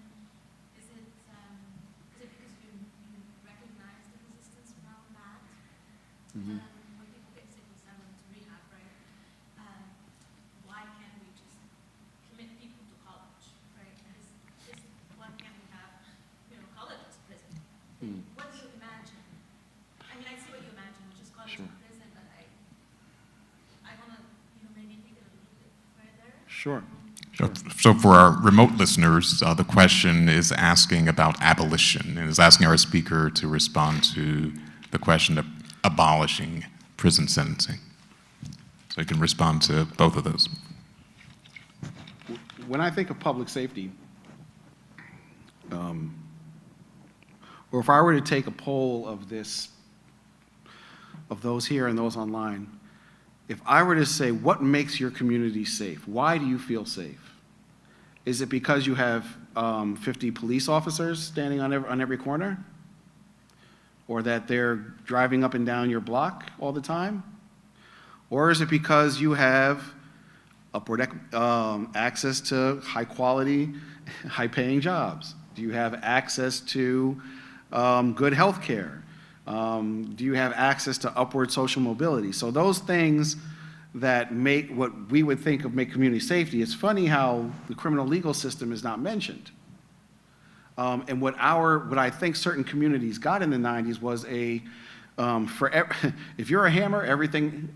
Is it because you recognize the resistance around that? When people get sick and send them to rehab, right? Why can't we just commit people to college, right? Why can't we have, college as prison? What do you imagine? I mean, I see what you imagine, which is college Sure. as prison, but I want to, maybe take it a little bit further. Sure. So for our remote listeners, the question is asking about abolition and is asking our speaker to respond to the question of abolishing prison sentencing. So you can respond to both of those. When I think of public safety, or if I were to take a poll of those here and those online, if I were to say, what makes your community safe? Why do you feel safe? Is it because you have 50 police officers standing on every corner? Or that they're driving up and down your block all the time? Or is it because you have upward access to high quality, high paying jobs? Do you have access to good health care? Do you have access to upward social mobility? So those things that make what we would think of make community safety, it's funny how the criminal legal system is not mentioned. And what I think certain communities got in the 90s was if you're a hammer, everything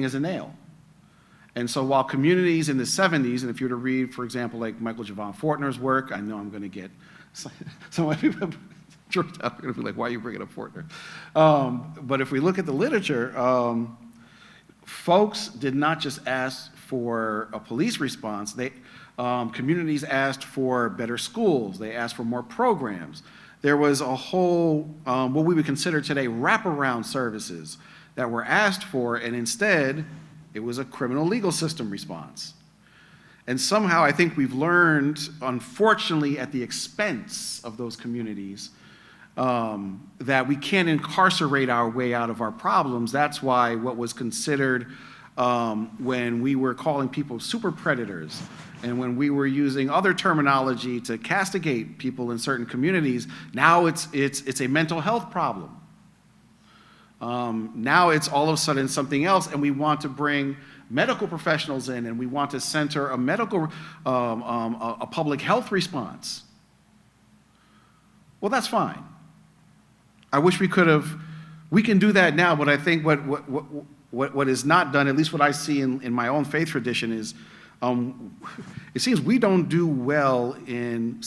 is a nail. And so while communities in the 70s, and if you were to read, for example, like Michael Javon Fortner's work, I know I'm going to get some people are going to be like, why are you bringing up Fortner? But if we look at the literature, folks did not just ask for a police response. Communities asked for better schools. They asked for more programs. There was a whole, what we would consider today, wraparound services that were asked for, and instead, it was a criminal legal system response. And somehow, I think we've learned, unfortunately, at the expense of those communities, that we can't incarcerate our way out of our problems. That's why what was considered when we were calling people super predators, and when we were using other terminology to castigate people in certain communities, now it's a mental health problem. Now it's all of a sudden something else, and we want to bring medical professionals in, and we want to center a medical, a public health response. Well, that's fine. I wish we can do that now, but I think what is not done, at least what I see in my own faith tradition, is it seems we don't do well in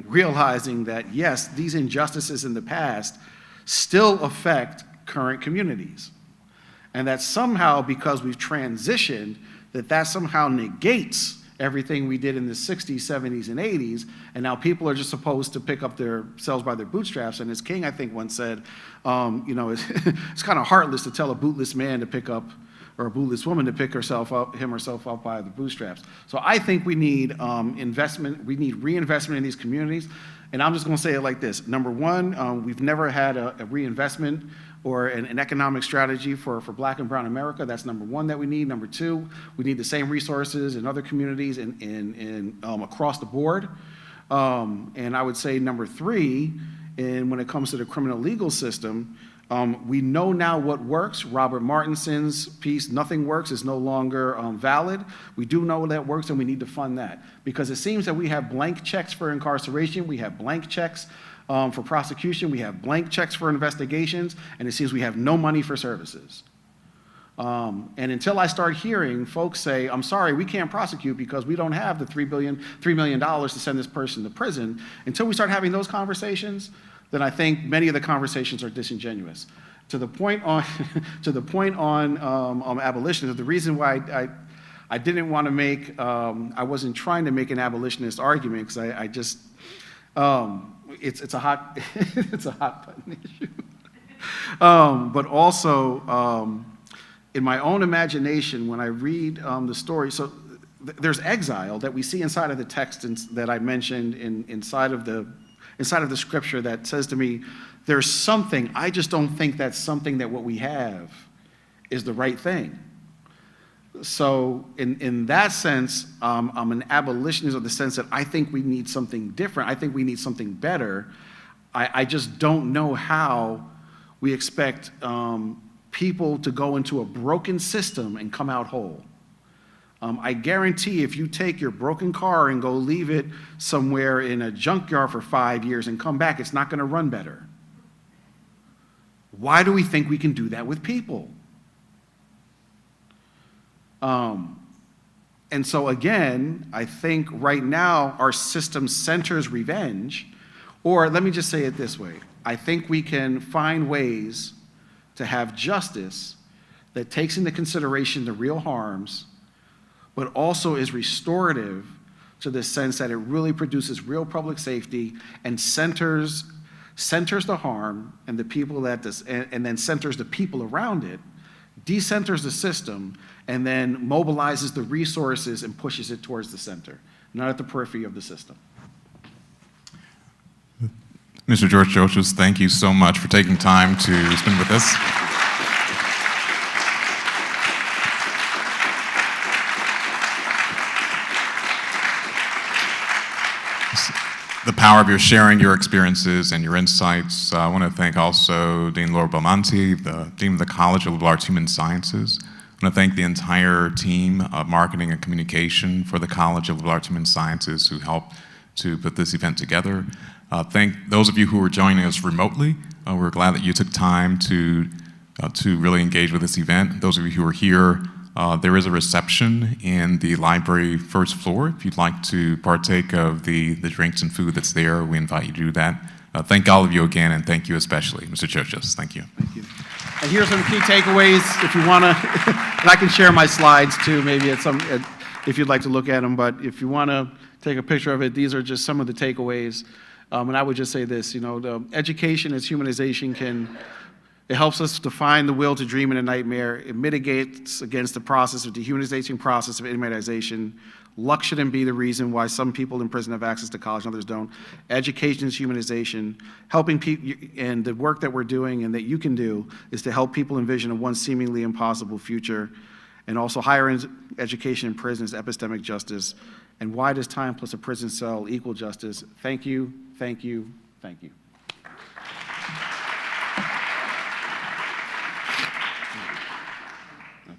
realizing that, yes, these injustices in the past still affect current communities. And that somehow, because we've transitioned, that somehow negates everything we did in the 60s, 70s, and 80s, and now people are just supposed to pick up themselves by their bootstraps. And as King, I think, once said, you know, it's kind of heartless to tell a bootless man to pick up, or a bootless woman to pick herself up by the bootstraps. So I think we need investment, we need reinvestment in these communities. And I'm just gonna say it like this. Number one, we've never had a reinvestment or an economic strategy for Black and brown America. That's number one that we need. Number two, we need the same resources in other communities and across the board. And I would say number three, and when it comes to the criminal legal system, we know now what works. Robert Martinson's piece, Nothing Works, is no longer valid. We do know that works, and we need to fund that. Because it seems that we have blank checks for incarceration, we have blank checks for prosecution, we have blank checks for investigations, and it seems we have no money for services. And until I start hearing folks say, I'm sorry, we can't prosecute because we don't have the $3 million to send this person to prison, until we start having those conversations, then I think many of the conversations are disingenuous. To the point on, abolitionism, the reason why I didn't want to make, I wasn't trying to make an abolitionist argument, because I just, it's a hot, it's a hot button issue. But also, in my own imagination, when I read the story, so there's exile that we see inside of the text that I mentioned inside of the scripture that says to me, there's something, I just don't think that's something that what we have is the right thing. So in that sense, I'm an abolitionist in the sense that I think we need something different. I think we need something better. I just don't know how we expect people to go into a broken system and come out whole. I guarantee if you take your broken car and go leave it somewhere in a junkyard for 5 years and come back, it's not going to run better. Why do we think we can do that with people? And so again, I think right now our system centers revenge, or let me just say it this way. I think we can find ways to have justice that takes into consideration the real harms, but also is restorative to the sense that it really produces real public safety and centers the harm and the people and then centers the people around it, decenters the system, and then mobilizes the resources and pushes it towards the center, not at the periphery of the system. Mr. George Chochos, thank you so much for taking time to spend with us. The power of your sharing your experiences and your insights. I want to thank also Dean Laura Belmonte, the Dean of the College of Liberal Arts Human Sciences. I want to thank the entire team of marketing and communication for the College of Liberal Arts Human Sciences who helped to put this event together. Thank those of you who are joining us remotely. We're glad that you took time to really engage with this event. Those of you who are here, there is a reception in the library first floor. If you'd like to partake of the drinks and food that's there, we invite you to do that. Thank all of you again, and thank you especially, Mr. Chochos. Thank you. Thank you. And here's some key takeaways if you want to, and I can share my slides too, maybe if you'd like to look at them, but if you want to take a picture of it, these are just some of the takeaways. And I would just say this, the education as humanization it helps us to find the will to dream in a nightmare. It mitigates against the process of dehumanization, process of inhumanization. Luck shouldn't be the reason why some people in prison have access to college and others don't. Education is humanization. Helping people, and the work that we're doing and that you can do is to help people envision a one seemingly impossible future. And also higher education in prison is epistemic justice. And why does time plus a prison cell equal justice? Thank you, thank you, thank you.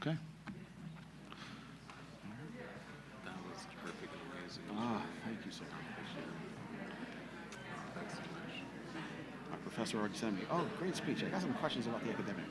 Okay. That was terrific and amazing. Thank you so much. My professor already sent me, great speech. I got some questions about the academic.